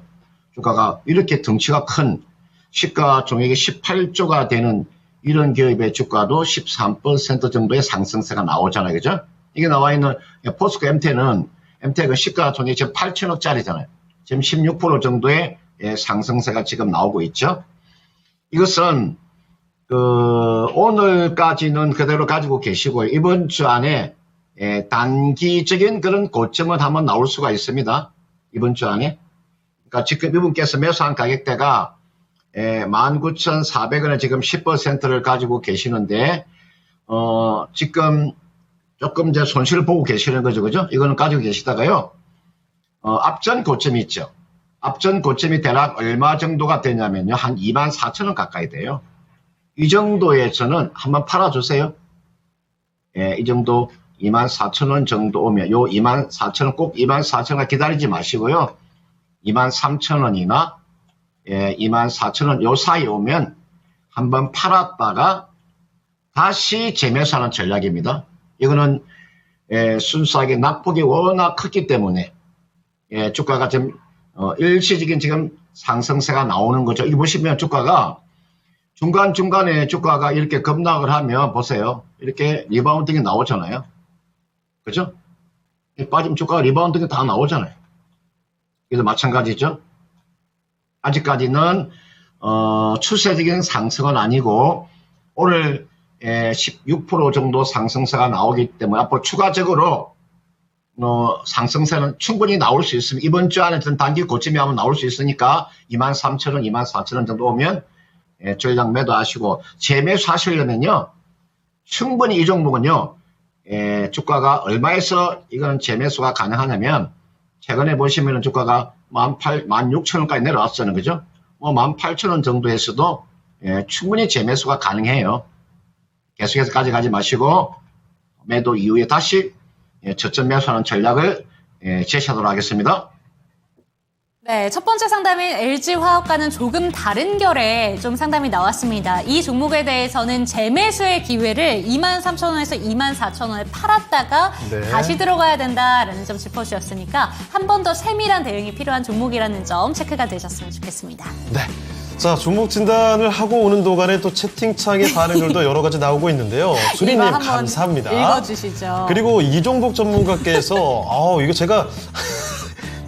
주가가 이렇게 덩치가 큰 시가총액이 18조가 되는 이런 기업의 주가도 13% 정도의 상승세가 나오잖아요. 그죠? 이게 나와 있는 포스코 엠텍은 시가총액이 지금 8천억짜리잖아요. 지금 16% 정도의 상승세가 지금 나오고 있죠. 이것은 오늘까지는 그대로 가지고 계시고요. 이번 주 안에 단기적인 그런 고점은 한번 나올 수가 있습니다. 이번 주 안에. 그러니까 지금 이분께서 매수한 가격대가 19,400원에 지금 10%를 가지고 계시는데 지금 조금 이제 손실을 보고 계시는 거죠. 그죠? 이거는 가지고 계시다가요. 앞전 고점이 있죠. 앞전 고점이 대략 얼마 정도가 되냐면요. 한 24,000원 가까이 돼요. 이 정도에서는 한번 팔아주세요. 이 정도 24,000원 정도 오면 요 24,000원 꼭 24,000원 기다리지 마시고요. 23,000원이나 24,000원 요 사이에 오면 한번 팔았다가 다시 재매수하는 전략입니다. 이거는 순수하게 낙폭이 워낙 컸기 때문에 주가가 좀 일시적인 지금 상승세가 나오는 거죠. 이거 보시면 주가가 중간중간에 주가가 이렇게 급락을 하면 보세요. 이렇게 리바운딩이 나오잖아요. 그죠? 빠지면 주가가 리바운딩이 다 나오잖아요. 이것도 마찬가지죠. 아직까지는 추세적인 상승은 아니고 오늘 16% 정도 상승세가 나오기 때문에 앞으로 추가적으로 상승세는 충분히 나올 수 있습니다. 이번 주 안에 단기 고점이 한번 나올 수 있으니까 23,000원, 24,000원 정도 오면 전략 매도하시고 재매수 하시려면요. 충분히 이 종목은요. 주가가 얼마에서 이거는 재매수가 가능하냐면 최근에 보시면 주가가 16,000원까지 내려왔잖아요. 그죠? 18,000원 정도에서도 충분히 재매수가 가능해요. 계속해서 가져가지 마시고 매도 이후에 다시 저점 매수하는 전략을 제시하도록 하겠습니다. 네, 첫 번째 상담인 LG화학과는 조금 다른 결의 좀 상담이 나왔습니다. 이 종목에 대해서는 재매수의 기회를 23,000원에서 24,000원에 팔았다가 네. 다시 들어가야 된다라는 점 짚어주셨으니까 한 번 더 세밀한 대응이 필요한 종목이라는 점 체크가 되셨으면 좋겠습니다. 네. 자, 종목 진단을 하고 오는 동안에 또 채팅창의 반응들도 여러 가지 나오고 있는데요. 수리님 이거 한번 감사합니다. 읽어주시죠. 그리고 이종복 전문가께서 이거 제가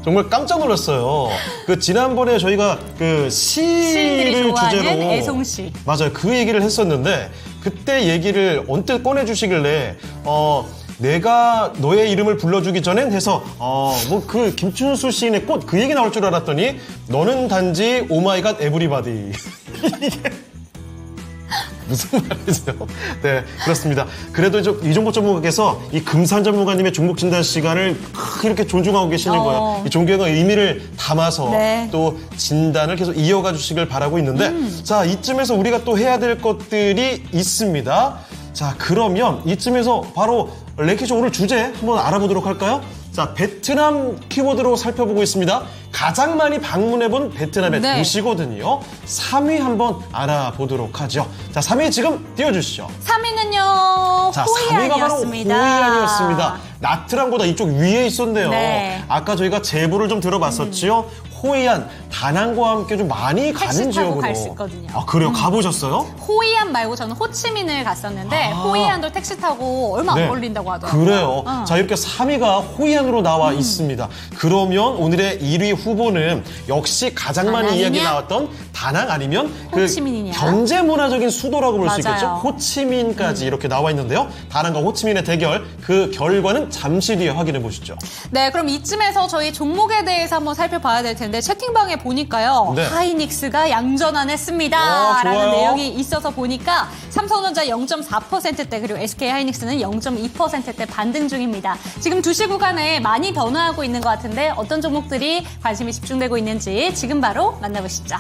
정말 깜짝 놀랐어요. 그 지난번에 저희가 그 시인들이 시를 좋아하는 주제로 애송시. 맞아요. 그 얘기를 했었는데 그때 얘기를 언뜻 꺼내주시길래 내가 너의 이름을 불러주기 전엔 해서 뭐 그 김춘수 시인의 꽃 그 얘기 나올 줄 알았더니 너는 단지 오마이갓 에브리바디. 이게 무슨 말이죠? 네, 그렇습니다. 그래도 이종복 전문가께서 이 금산 전문가님의 종목 진단 시간을 이렇게 존중하고 계시는 거예요. 이 존경의 의미를 담아서 네. 또 진단을 계속 이어가 주시길 바라고 있는데 자, 이쯤에서 우리가 또 해야 될 것들이 있습니다. 자, 그러면 이쯤에서 바로 랭키쇼 오늘 주제 한번 알아보도록 할까요? 자, 베트남 키워드로 살펴보고 있습니다. 가장 많이 방문해본 베트남의 네. 도시거든요. 3위 한번 알아보도록 하죠. 자, 3위 지금 띄워주시죠. 3위는요, 자, 3위가 바로 호이안이었습니다. 나트랑보다 이쪽 위에 있었네요. 네. 아까 저희가 제보를 좀 들어봤었지요. 호이안, 다낭과 함께 좀 많이 택시 가는 타고 지역으로. 갈 수 있거든요. 아, 그래요? 가보셨어요? 호이안 말고 저는 호치민을 갔었는데 호이안도 택시 타고 얼마 안 걸린다고 하더라고요. 네. 그래요. 자, 이렇게 3위가 호이안으로 나와 있습니다. 그러면 오늘의 1위 후보는 역시 가장 많이 다낭이냐? 이야기 나왔던 다낭 아니면 호치민이냐? 그 경제 문화적인 수도라고 볼 수 맞아요. 있겠죠. 호치민까지 이렇게 나와 있는데요. 다낭과 호치민의 대결, 그 결과는 잠시 뒤에 확인해 보시죠. 네, 그럼 이쯤에서 저희 종목에 대해서 한번 살펴봐야 될 텐데 채팅방에 보니까요. 네. 하이닉스가 양전환했습니다. 좋아요. 라는 내용이 있어서 보니까 삼성전자 0.4%대 그리고 SK 하이닉스는 0.2%대 반등 중입니다. 지금 2시 구간에 많이 변화하고 있는 것 같은데 어떤 종목들이 관심이 집중되고 있는지 지금 바로 만나보시죠.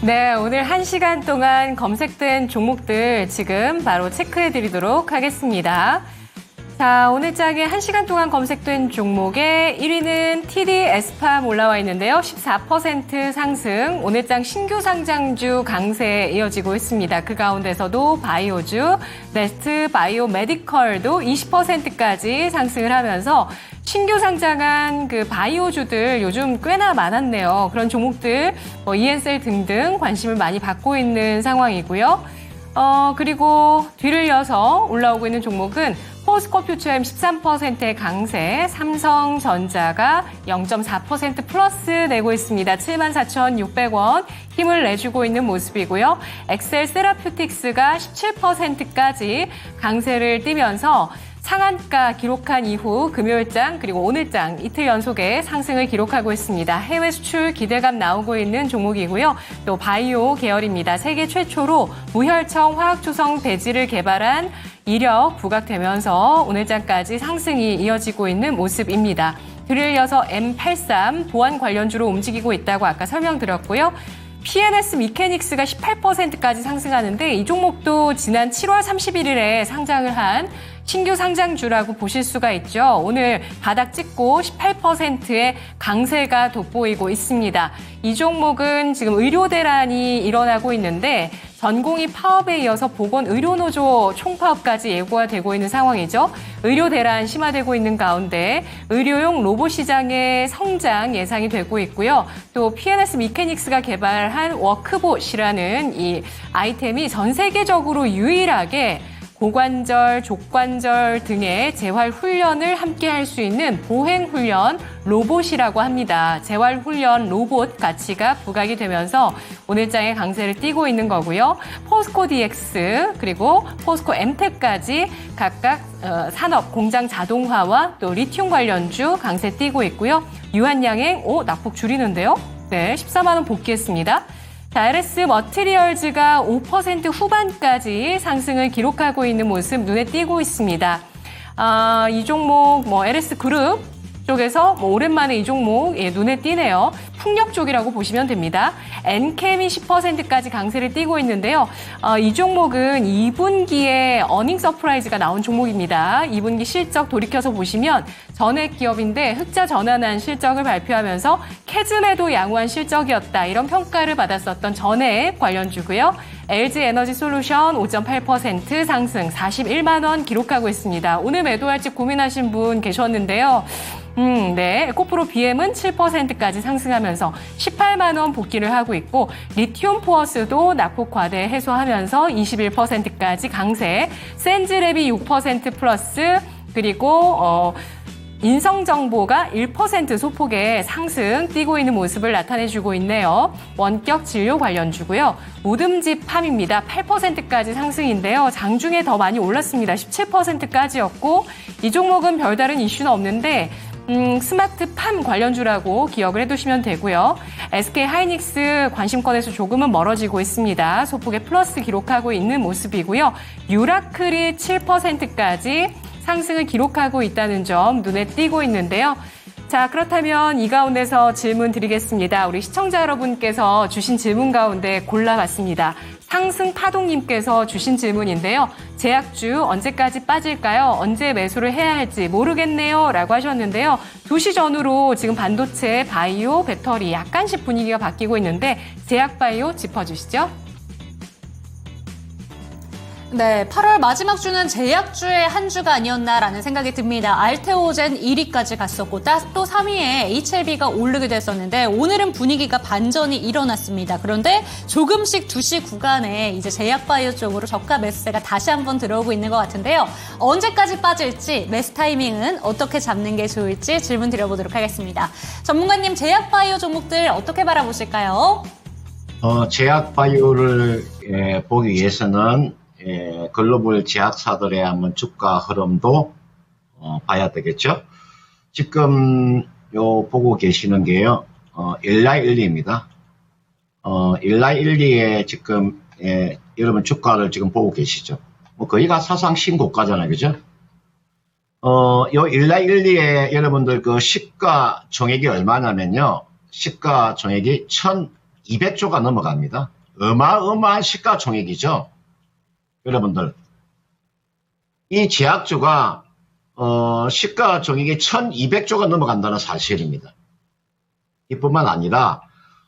네, 오늘 1시간 동안 검색된 종목들 지금 바로 체크해 드리도록 하겠습니다. 자, 오늘 장에 1시간 동안 검색된 종목의 1위는 TD 에스팜 올라와 있는데요. 14% 상승, 오늘 장 신규 상장주 강세에 이어지고 있습니다. 그 가운데서도 바이오주, 네스트 바이오 메디컬도 20%까지 상승을 하면서 신규 상장한 그 바이오주들 요즘 꽤나 많았네요. 그런 종목들, ENCell 등등 관심을 많이 받고 있는 상황이고요. 그리고 뒤를 이어서 올라오고 있는 종목은 포스코퓨처엠 13%의 강세, 삼성전자가 0.4% 플러스 내고 있습니다. 74,600원 힘을 내주고 있는 모습이고요. 엑셀 세라퓨틱스가 17%까지 강세를 띠면서 상한가 기록한 이후 금요일장 그리고 오늘장 이틀 연속의 상승을 기록하고 있습니다. 해외 수출 기대감 나오고 있는 종목이고요. 또 바이오 계열입니다. 세계 최초로 무혈청 화학조성 배지를 개발한 이력 부각되면서 오늘장까지 상승이 이어지고 있는 모습입니다. 뒤를 이어서 M83 보안 관련주로 움직이고 있다고 아까 설명드렸고요. PNS 미케닉스가 18%까지 상승하는데 이 종목도 지난 7월 31일에 상장을 한 신규 상장주라고 보실 수가 있죠. 오늘 바닥 찍고 18%의 강세가 돋보이고 있습니다. 이 종목은 지금 의료 대란이 일어나고 있는데 전공의 파업에 이어서 보건의료노조 총파업까지 예고가 되고 있는 상황이죠. 의료 대란 심화되고 있는 가운데 의료용 로봇 시장의 성장 예상이 되고 있고요. 또 PNS 미케닉스가 개발한 워크봇이라는 이 아이템이 전 세계적으로 유일하게 고관절, 족관절 등의 재활 훈련을 함께 할 수 있는 보행 훈련 로봇이라고 합니다. 재활 훈련 로봇 가치가 부각이 되면서 오늘장의 강세를 띠고 있는 거고요. 포스코 DX 그리고 포스코 엠텍까지 각각 산업, 공장 자동화와 또 리튬 관련주 강세 띠고 있고요. 유한양행, 낙폭 줄이는데요. 네, 14만 원 복귀했습니다. 자, LS 머티리얼즈가 5% 후반까지 상승을 기록하고 있는 모습 눈에 띄고 있습니다. 이 종목 LS 그룹 쪽에서 오랜만에 이 종목 눈에 띄네요. 풍력 쪽이라고 보시면 됩니다. 엔캠이 10%까지 강세를 띠고 있는데요. 이 종목은 2분기에 어닝 서프라이즈가 나온 종목입니다. 2분기 실적 돌이켜서 보시면 전액 기업인데 흑자 전환한 실적을 발표하면서 캐즘에도 양호한 실적이었다. 이런 평가를 받았었던 전액 관련주고요. LG 에너지 솔루션 5.8% 상승 41만 원 기록하고 있습니다. 오늘 매도할지 고민하신 분 계셨는데요. 네. 에코프로 BM은 7%까지 상승하면서 18만 원 복귀를 하고 있고 리튬 포어스도 낙폭 과대 해소하면서 21%까지 강세, 센즈랩이 6% 플러스 그리고 인성정보가 1% 소폭의 상승 띄고 있는 모습을 나타내주고 있네요. 원격 진료 관련주고요. 모듬지팜입니다. 8%까지 상승인데요. 장중에 더 많이 올랐습니다. 17%까지였고 이 종목은 별다른 이슈는 없는데 스마트팜 관련주라고 기억을 해두시면 되고요. SK하이닉스 관심권에서 조금은 멀어지고 있습니다. 소폭의 플러스 기록하고 있는 모습이고요. 유라클이 7%까지 상승을 기록하고 있다는 점 눈에 띄고 있는데요. 자, 그렇다면 이 가운데서 질문 드리겠습니다. 우리 시청자 여러분께서 주신 질문 가운데 골라봤습니다. 상승파동님께서 주신 질문인데요. 제약주 언제까지 빠질까요? 언제 매수를 해야 할지 모르겠네요. 라고 하셨는데요. 2시 전후로 지금 반도체, 바이오, 배터리 약간씩 분위기가 바뀌고 있는데 제약바이오 짚어주시죠. 네, 8월 마지막 주는 제약주의 한 주가 아니었나라는 생각이 듭니다. 알테오젠 1위까지 갔었고 또 3위에 HLB가 오르게 됐었는데 오늘은 분위기가 반전이 일어났습니다. 그런데 조금씩 2시 구간에 이제 제약바이오 쪽으로 저가 매수세가 다시 한번 들어오고 있는 것 같은데요. 언제까지 빠질지 매수 타이밍은 어떻게 잡는 게 좋을지 질문 드려보도록 하겠습니다. 전문가님, 제약바이오 종목들 어떻게 바라보실까요? 제약바이오를 보기 위해서는 글로벌 제약사들의 한번 주가 흐름도 봐야 되겠죠. 지금 보고 계시는 게요, 일라일리입니다. 일라일리의 지금 여러분 주가를 지금 보고 계시죠. 거기가 사상 신고가잖아요, 그죠? 요 일라일리의 여러분들 그 시가 총액이 얼마냐면요, 시가 총액이 1,200조가 넘어갑니다. 어마어마한 시가 총액이죠. 여러분들, 이 제약주가 시가 총액이 1,200조가 넘어간다는 사실입니다. 이뿐만 아니라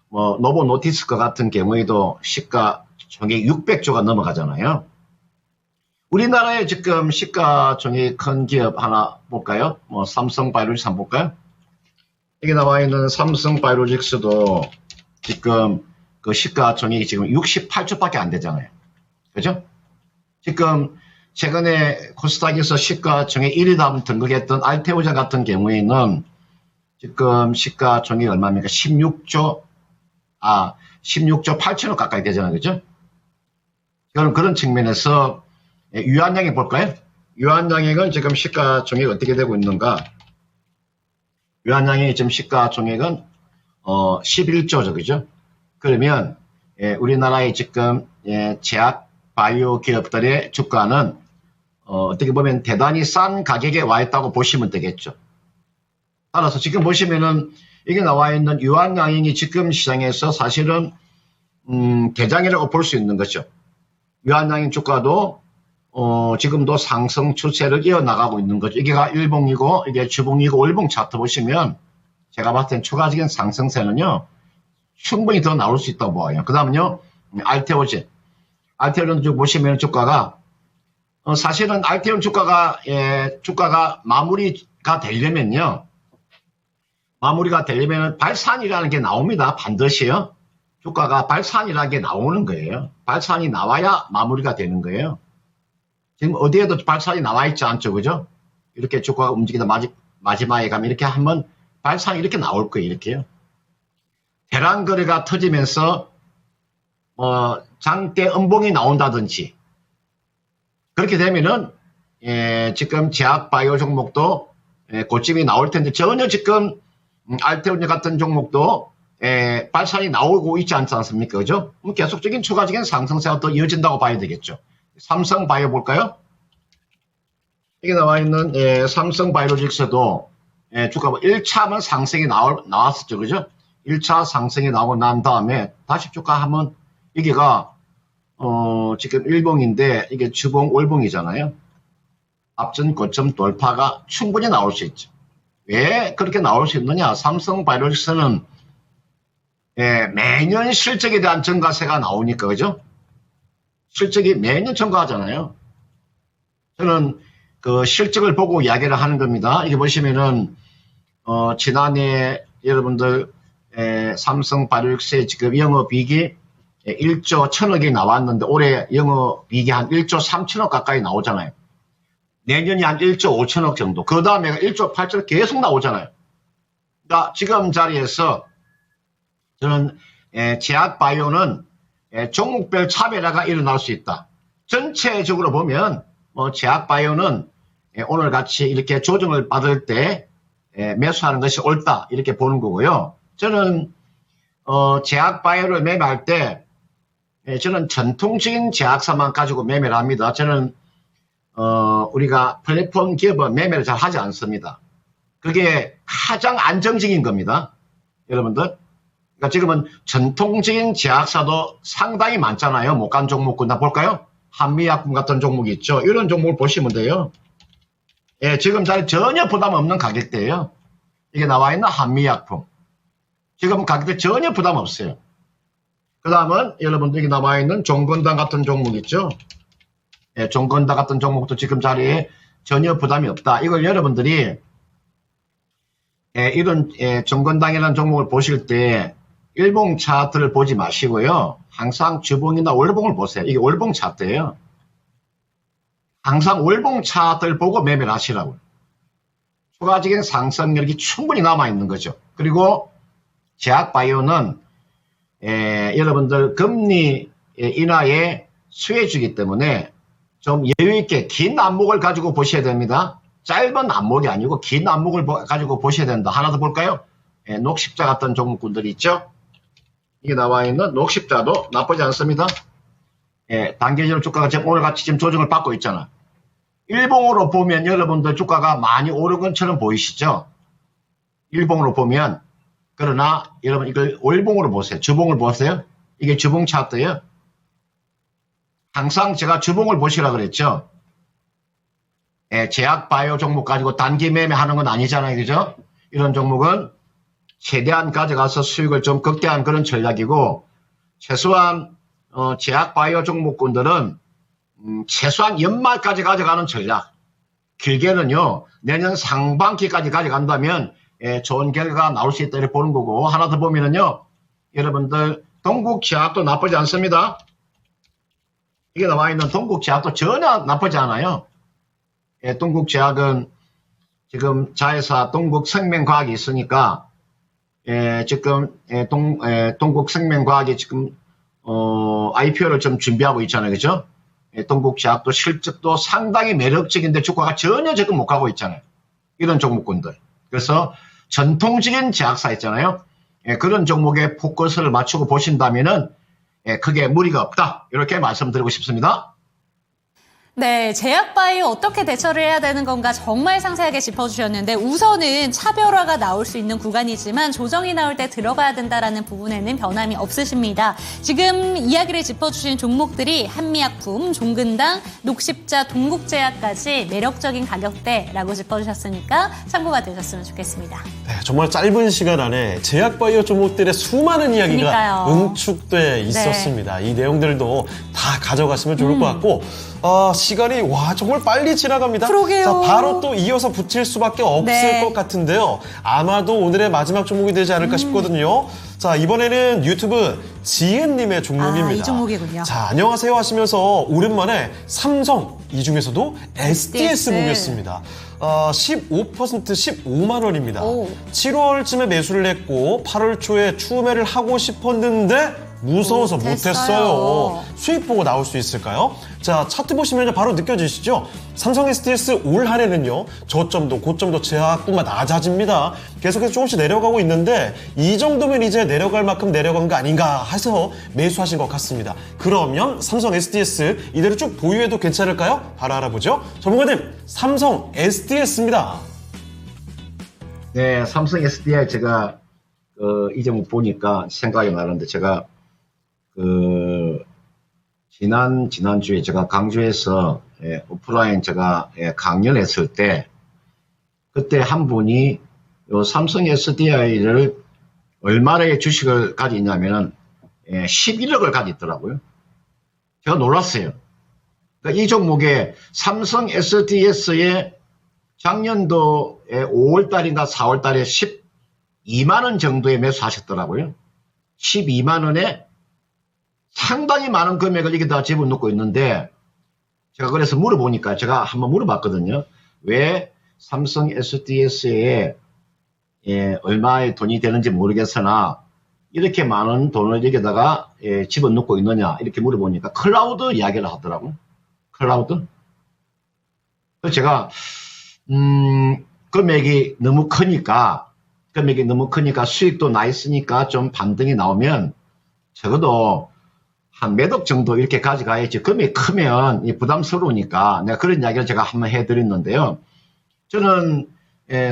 노보노티스크 같은 경우에도 시가 총액 600조가 넘어가잖아요. 우리나라에 지금 시가 총액 큰 기업 하나 볼까요? 삼성바이오로직스 한번 볼까요? 여기 나와 있는 삼성바이오로직스도 지금 그 시가 총액이 지금 68조밖에 안 되잖아요. 그죠? 지금 최근에 코스닥에서 시가 총액 1위 다음 등극했던 알테오젠 같은 경우에는 지금 시가 총액이 얼마입니까? 16조 8천억 가까이 되잖아요. 그죠? 그런 측면에서 유한양액 볼까요? 유한양액은 지금 시가 총액이 어떻게 되고 있는가? 유한양액이 지금 시가 총액은 11조죠. 그죠? 그러면 우리나라의 지금 제약 바이오 기업들의 주가는 어떻게 보면 대단히 싼 가격에 와 있다고 보시면 되겠죠. 따라서 지금 보시면은 여기 나와 있는 유한양행이 지금 시장에서 사실은 대장이라고 볼 수 있는 거죠. 유한양행 주가도 지금도 상승 추세를 이어나가고 있는 거죠. 이게 일봉이고 이게 주봉이고 월봉 차트 보시면 제가 봤을 땐 추가적인 상승세는요 충분히 더 나올 수 있다고 봐요. 그 다음은요 알테오젠 쭉 보시면 주가가 사실은 알테온 주가가 마무리가 되려면요, 발산이라는 게 나옵니다. 반드시요. 주가가 발산이라는 게 나오는 거예요. 발산이 나와야 마무리가 되는 거예요. 지금 어디에도 발산이 나와 있지 않죠, 그죠? 이렇게 주가가 움직이다 마지막에 가면 이렇게 하면 발산이 이렇게 나올 거예요, 이렇게요. 대량 거래가 터지면서 장대 음봉이 나온다든지 그렇게 되면은 지금 제약 바이오 종목도 고점이 나올 텐데 전혀 지금 알테오젠 같은 종목도 발산이 나오고 있지 않지 않습니까? 그죠? 계속적인 추가적인 상승세가 또 이어진다고 봐야 되겠죠. 삼성 바이오 볼까요? 여기 나와 있는 삼성 바이오로직스도 주가 1차만 상승이 나왔었죠. 그죠? 1차 상승이 나오고 난 다음에 다시 주가 한번 여기가 지금 일봉인데 이게 주봉 월봉이잖아요. 앞전 고점 돌파가 충분히 나올 수 있죠. 왜 그렇게 나올 수 있느냐? 삼성바이오로직스는 매년 실적에 대한 증가세가 나오니까, 그죠? 실적이 매년 증가하잖아요. 저는 그 실적을 보고 이야기를 하는 겁니다. 이게 보시면은 지난해 여러분들 삼성바이오로직스의 지금 영업이익이 1조 1,000억이 나왔는데 올해 영업이익이 한 1조 3천억 가까이 나오잖아요. 내년이 한 1조 5천억 정도. 그 다음에 1조 8천억 계속 나오잖아요. 그러니까 지금 자리에서 저는 제약바이오는 종목별 차별화가 일어날 수 있다. 전체적으로 보면 제약바이오는 오늘 같이 이렇게 조정을 받을 때 매수하는 것이 옳다 이렇게 보는 거고요. 저는 제약바이오를 매매할 때 저는 전통적인 제약사만 가지고 매매를 합니다. 저는 우리가 플랫폼 기업은 매매를 잘 하지 않습니다. 그게 가장 안정적인 겁니다. 여러분들. 그러니까 지금은 전통적인 제약사도 상당히 많잖아요. 못 간 종목군 다 볼까요? 한미약품 같은 종목이 있죠. 이런 종목을 보시면 돼요. 지금 전혀 부담 없는 가격대예요. 이게 나와 있는 한미약품. 지금 가격대 전혀 부담 없어요. 그 다음은 여러분들 여기 나와 있는 종건당 같은 종목 있죠. 종건당 같은 종목도 지금 자리에 전혀 부담이 없다. 이걸 여러분들이 이런 종건당이라는 종목을 보실 때 일봉 차트를 보지 마시고요. 항상 주봉이나 월봉을 보세요. 이게 월봉 차트예요. 항상 월봉 차트를 보고 매매를 하시라고요. 추가적인 상승력이 충분히 남아있는 거죠. 그리고 제약바이오는 여러분들 금리 인하의 수혜주기 때문에 좀 여유있게 긴 안목을 가지고 보셔야 됩니다. 짧은 안목이 아니고 긴 안목을 가지고 보셔야 된다. 하나 더 볼까요? 녹십자 같은 종목군들이 있죠. 이게 나와 있는 녹십자도 나쁘지 않습니다. 단계적으로 주가가 지금 오늘같이 지금 조정을 받고 있잖아. 일봉으로 보면 여러분들 주가가 많이 오른 것처럼 보이시죠? 일봉으로 보면. 그러나 여러분 이걸 월봉으로 보세요. 주봉을 보세요. 이게 주봉 차트예요. 항상 제가 주봉을 보시라 그랬죠. 제약바이오 종목 가지고 단기 매매하는 건 아니잖아요. 그죠? 이런 종목은 최대한 가져가서 수익을 좀 극대화한 그런 전략이고, 최소한 제약바이오 종목군들은 최소한 연말까지 가져가는 전략. 길게는요. 내년 상반기까지 가져간다면 좋은 결과가 나올 수 있다 이렇게 보는 거고, 하나 더 보면은요. 여러분들 동국제약도 나쁘지 않습니다. 이게 나와 있는 동국제약도 전혀 나쁘지 않아요. 동국제약은 지금 자회사 동국생명과학이 있으니까 지금 동국생명과학이 지금 IPO를 좀 준비하고 있잖아요. 그죠? 동국제약도 실적도 상당히 매력적인데 주가가 전혀 지금 못 가고 있잖아요. 이런 종목군들. 그래서 전통적인 제약사 있잖아요. 그런 종목에 포커스를 맞추고 보신다면은 크게 무리가 없다. 이렇게 말씀드리고 싶습니다. 네, 제약바이오 어떻게 대처를 해야 되는 건가 정말 상세하게 짚어주셨는데, 우선은 차별화가 나올 수 있는 구간이지만 조정이 나올 때 들어가야 된다라는 부분에는 변함이 없으십니다. 지금 이야기를 짚어주신 종목들이 한미약품, 종근당, 녹십자, 동국제약까지 매력적인 가격대라고 짚어주셨으니까 참고가 되셨으면 좋겠습니다. 네, 정말 짧은 시간 안에 제약바이오 종목들의 수많은 이야기가 그러니까요. 응축돼 있었습니다. 이 내용들도 다 가져갔으면 좋을 것 같고, 시간이 정말 빨리 지나갑니다. 그러게요. 자, 바로 또 이어서 붙일 수밖에 없을 네. 것 같은데요. 아마도 오늘의 마지막 종목이 되지 않을까 싶거든요. 자, 이번에는 유튜브 지은님의 종목입니다. 이 종목이군요. 자, 안녕하세요 하시면서 오랜만에 삼성, 이 중에서도 SDS 보겠습니다. 15% 15만 원입니다. 7월쯤에 매수를 했고 8월 초에 추매를 하고 싶었는데 무서워서 못했어요. 수익 보고 나올 수 있을까요? 자, 차트 보시면 바로 느껴지시죠? 삼성 SDS 올 한 해는요, 저점도 고점도 제약뿐만 낮아집니다. 계속해서 조금씩 내려가고 있는데 이 정도면 이제 내려갈 만큼 내려간 거 아닌가 해서 매수하신 것 같습니다. 그러면 삼성 SDS 이대로 쭉 보유해도 괜찮을까요? 바로 알아보죠. 전문가님, 삼성 SDS입니다. 네, 삼성 SDI 제가 이 종목 보니까 생각이 나는데, 제가 지난주에 제가 강주에서 오프라인 제가 강연했을 때, 그때 한 분이 요 삼성 SDI를 얼마의 주식을 가지고 있냐면은 11억을 가지고 있더라고요. 제가 놀랐어요. 그러니까 이 종목에 삼성 SDS에 작년도에 5월달인가 4월달에 12만 원 정도에 매수하셨더라고요. 12만 원에 상당히 많은 금액을 여기다 집어넣고 있는데, 제가 그래서 물어보니까 제가 한번 물어봤거든요. 왜 삼성 SDS에 얼마의 돈이 되는지 모르겠으나 이렇게 많은 돈을 여기다가 집어넣고 있느냐 이렇게 물어보니까 클라우드 이야기를 하더라고요. 클라우드. 그래서 제가 금액이 너무 크니까 수익도 나 있으니까 좀 반등이 나오면 적어도 한 몇 억 정도 이렇게 가져가야지. 금액이 크면 부담스러우니까 내가 그런 이야기를 제가 한번 해드렸는데요. 저는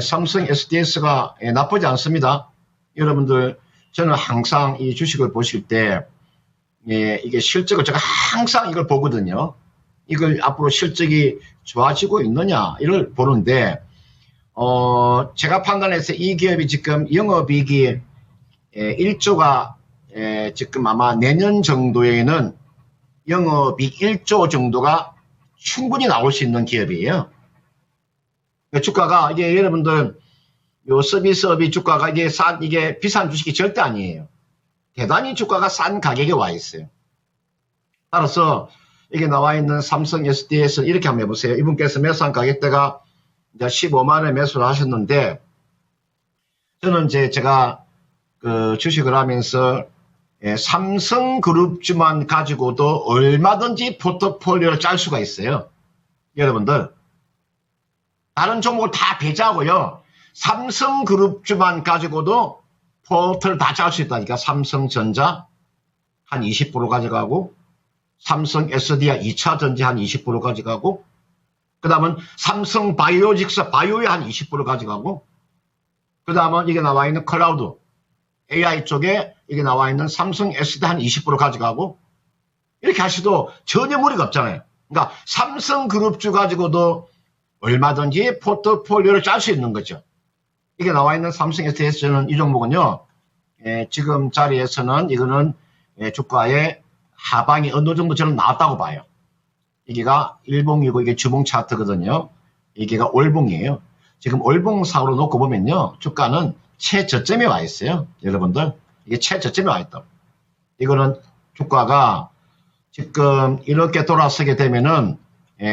삼성 SDS가 나쁘지 않습니다. 여러분들 저는 항상 이 주식을 보실 때 이게 실적을 제가 항상 이걸 보거든요. 이걸 앞으로 실적이 좋아지고 있느냐 이걸 보는데 제가 판단해서 이 기업이 지금 영업이익이 1조가 지금 아마 내년 정도에는 영업이익 1조 정도가 충분히 나올 수 있는 기업이에요. 주가가 이게 여러분들 요 서비스업이 주가가 이게 비싼 주식이 절대 아니에요. 대단히 주가가 싼 가격에 와 있어요. 따라서 이게 나와 있는 삼성 SDS 이렇게 한번 해보세요. 이분께서 매수한 가격대가 이제 15만 원에 매수를 하셨는데 저는 제가 그 주식을 하면서 삼성그룹주만 가지고도 얼마든지 포트폴리오를 짤 수가 있어요. 여러분들 다른 종목을 다 배제하고요. 삼성그룹주만 가지고도 포트를 다 짤 수 있다니까. 삼성전자 한 20% 가져가고 삼성 SDI 2차전지 한 20% 가져가고 그 다음은 삼성 바이오직스 바이오에 한 20% 가져가고 그 다음은 이게 나와 있는 클라우드 AI 쪽에 이게 나와 있는 삼성 SDI 한 20% 가져가고 이렇게 하셔도 전혀 무리가 없잖아요. 그러니까 삼성그룹주 가지고도 얼마든지 포트폴리오를 짤 수 있는 거죠. 이게 나와 있는 삼성 SDS는 이 종목은요. 지금 자리에서는 이거는 주가의 하방이 어느 정도 저는 나왔다고 봐요. 이게가 일봉이고 이게 주봉 차트거든요. 이게가 월봉이에요. 지금 월봉상으로 놓고 보면요. 주가는 최저점에 와 있어요. 여러분들 이게 최저점에 와 있다. 이거는 주가가 지금 이렇게 돌아서게 되면은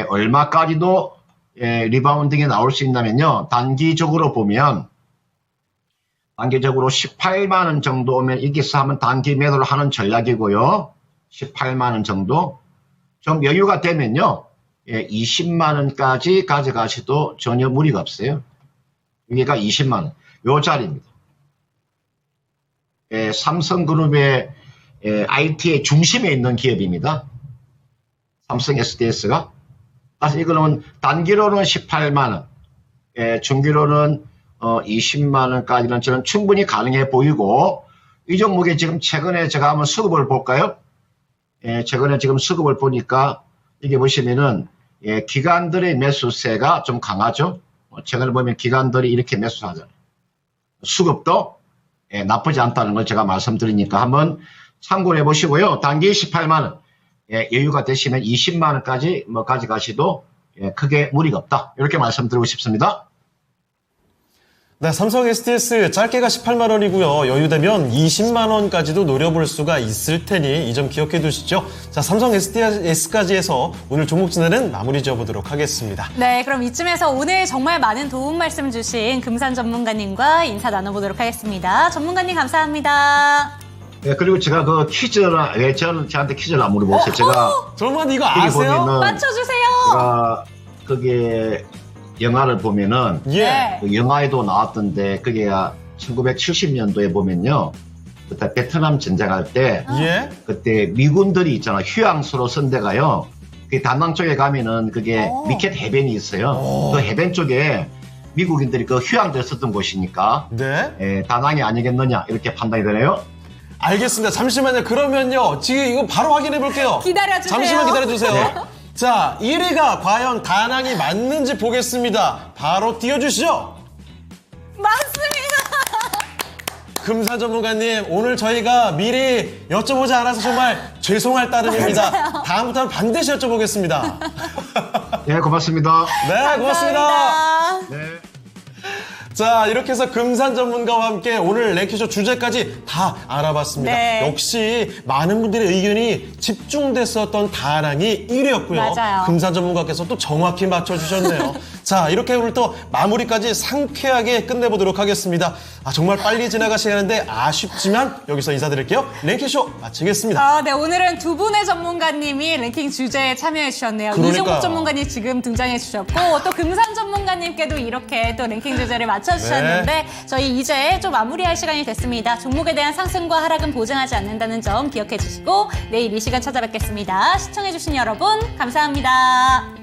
얼마까지도 리바운딩이 나올 수 있냐면요. 단기적으로 보면 단기적으로 18만 원 정도 오면 여기서 하면 단기 매도를 하는 전략이고요. 18만 원 정도. 좀 여유가 되면요. 20만 원까지 가져가셔도 전혀 무리가 없어요. 여기가 20만 원. 요 자리입니다. 삼성그룹의 IT의 중심에 있는 기업입니다. 삼성 SDS가. 그래서 이거는 단기로는 18만 원, 중기로는 20만 원까지는 저는 충분히 가능해 보이고 이 종목에 지금 최근에 제가 한번 수급을 볼까요? 최근에 지금 수급을 보니까 이게 보시면은 기관들의 매수세가 좀 강하죠. 최근에 보면 기관들이 이렇게 매수하잖아요. 수급도 나쁘지 않다는 걸 제가 말씀드리니까 한번 참고를 해보시고요. 단기 18만 원, 여유가 되시면 20만 원까지 뭐 가져가시도 크게 무리가 없다. 이렇게 말씀드리고 싶습니다. 네, 삼성 SDS 짧게가 18만 원이고요. 여유되면 20만 원까지도 노려볼 수가 있을 테니 이 점 기억해 두시죠. 자, 삼성 SDS까지 해서 오늘 종목 진단은 마무리 지어보도록 하겠습니다. 네, 그럼 이쯤에서 오늘 정말 많은 도움 말씀 주신 금산 전문가님과 인사 나눠보도록 하겠습니다. 전문가님 감사합니다. 네, 그리고 제가 그 퀴즈를 왜 저한테 퀴즈를 안 물어보세요. 제가 전문가님 이거 아세요? 맞춰주세요. 제가 그게 영화를 보면은 예. 그 영화에도 나왔던데 그게 1970년도에 보면요. 그때 베트남 전쟁할 때 예. 그때 미군들이 있잖아. 휴양소로 선 데가요. 그 다낭 쪽에 가면은 그게 미켓 해변이 있어요. 그 해변 쪽에 미국인들이 그 휴양들 썼던 곳이니까 네. 다낭이 아니겠느냐 이렇게 판단이 되네요. 알겠습니다. 잠시만요. 그러면요. 지금 이거 바로 확인해 볼게요. 기다려주세요. 잠시만 기다려주세요. 네. 자, 1위가 과연 다낭이 맞는지 보겠습니다. 바로 띄워주시죠. 맞습니다. 금산 전문가님, 오늘 저희가 미리 여쭤보지 않아서 정말 죄송할 따름입니다. 다음부터는 반드시 여쭤보겠습니다. 네, 고맙습니다. 네, 고맙습니다. 감사합니다. 네. 자, 이렇게 해서 금산 전문가와 함께 오늘 랭킹쇼 주제까지 다 알아봤습니다. 네. 역시 많은 분들의 의견이 집중됐었던 다랑이 1위였고요. 맞아요. 금산 전문가께서 또 정확히 맞춰주셨네요. 자, 이렇게 오늘 또 마무리까지 상쾌하게 끝내보도록 하겠습니다. 정말 빨리 지나가시는데 아쉽지만 여기서 인사드릴게요. 랭킹쇼 마치겠습니다. 네, 오늘은 두 분의 전문가님이 랭킹 주제에 참여해 주셨네요. 그러니까요. 이종국 전문가님 지금 등장해 주셨고 또 금산 전문가님께도 이렇게 또 랭킹 주제를 맞춰주셨는데 저희 이제 좀 마무리할 시간이 됐습니다. 종목에 대한 상승과 하락은 보장하지 않는다는 점 기억해 주시고 내일 이 시간 찾아뵙겠습니다. 시청해 주신 여러분 감사합니다.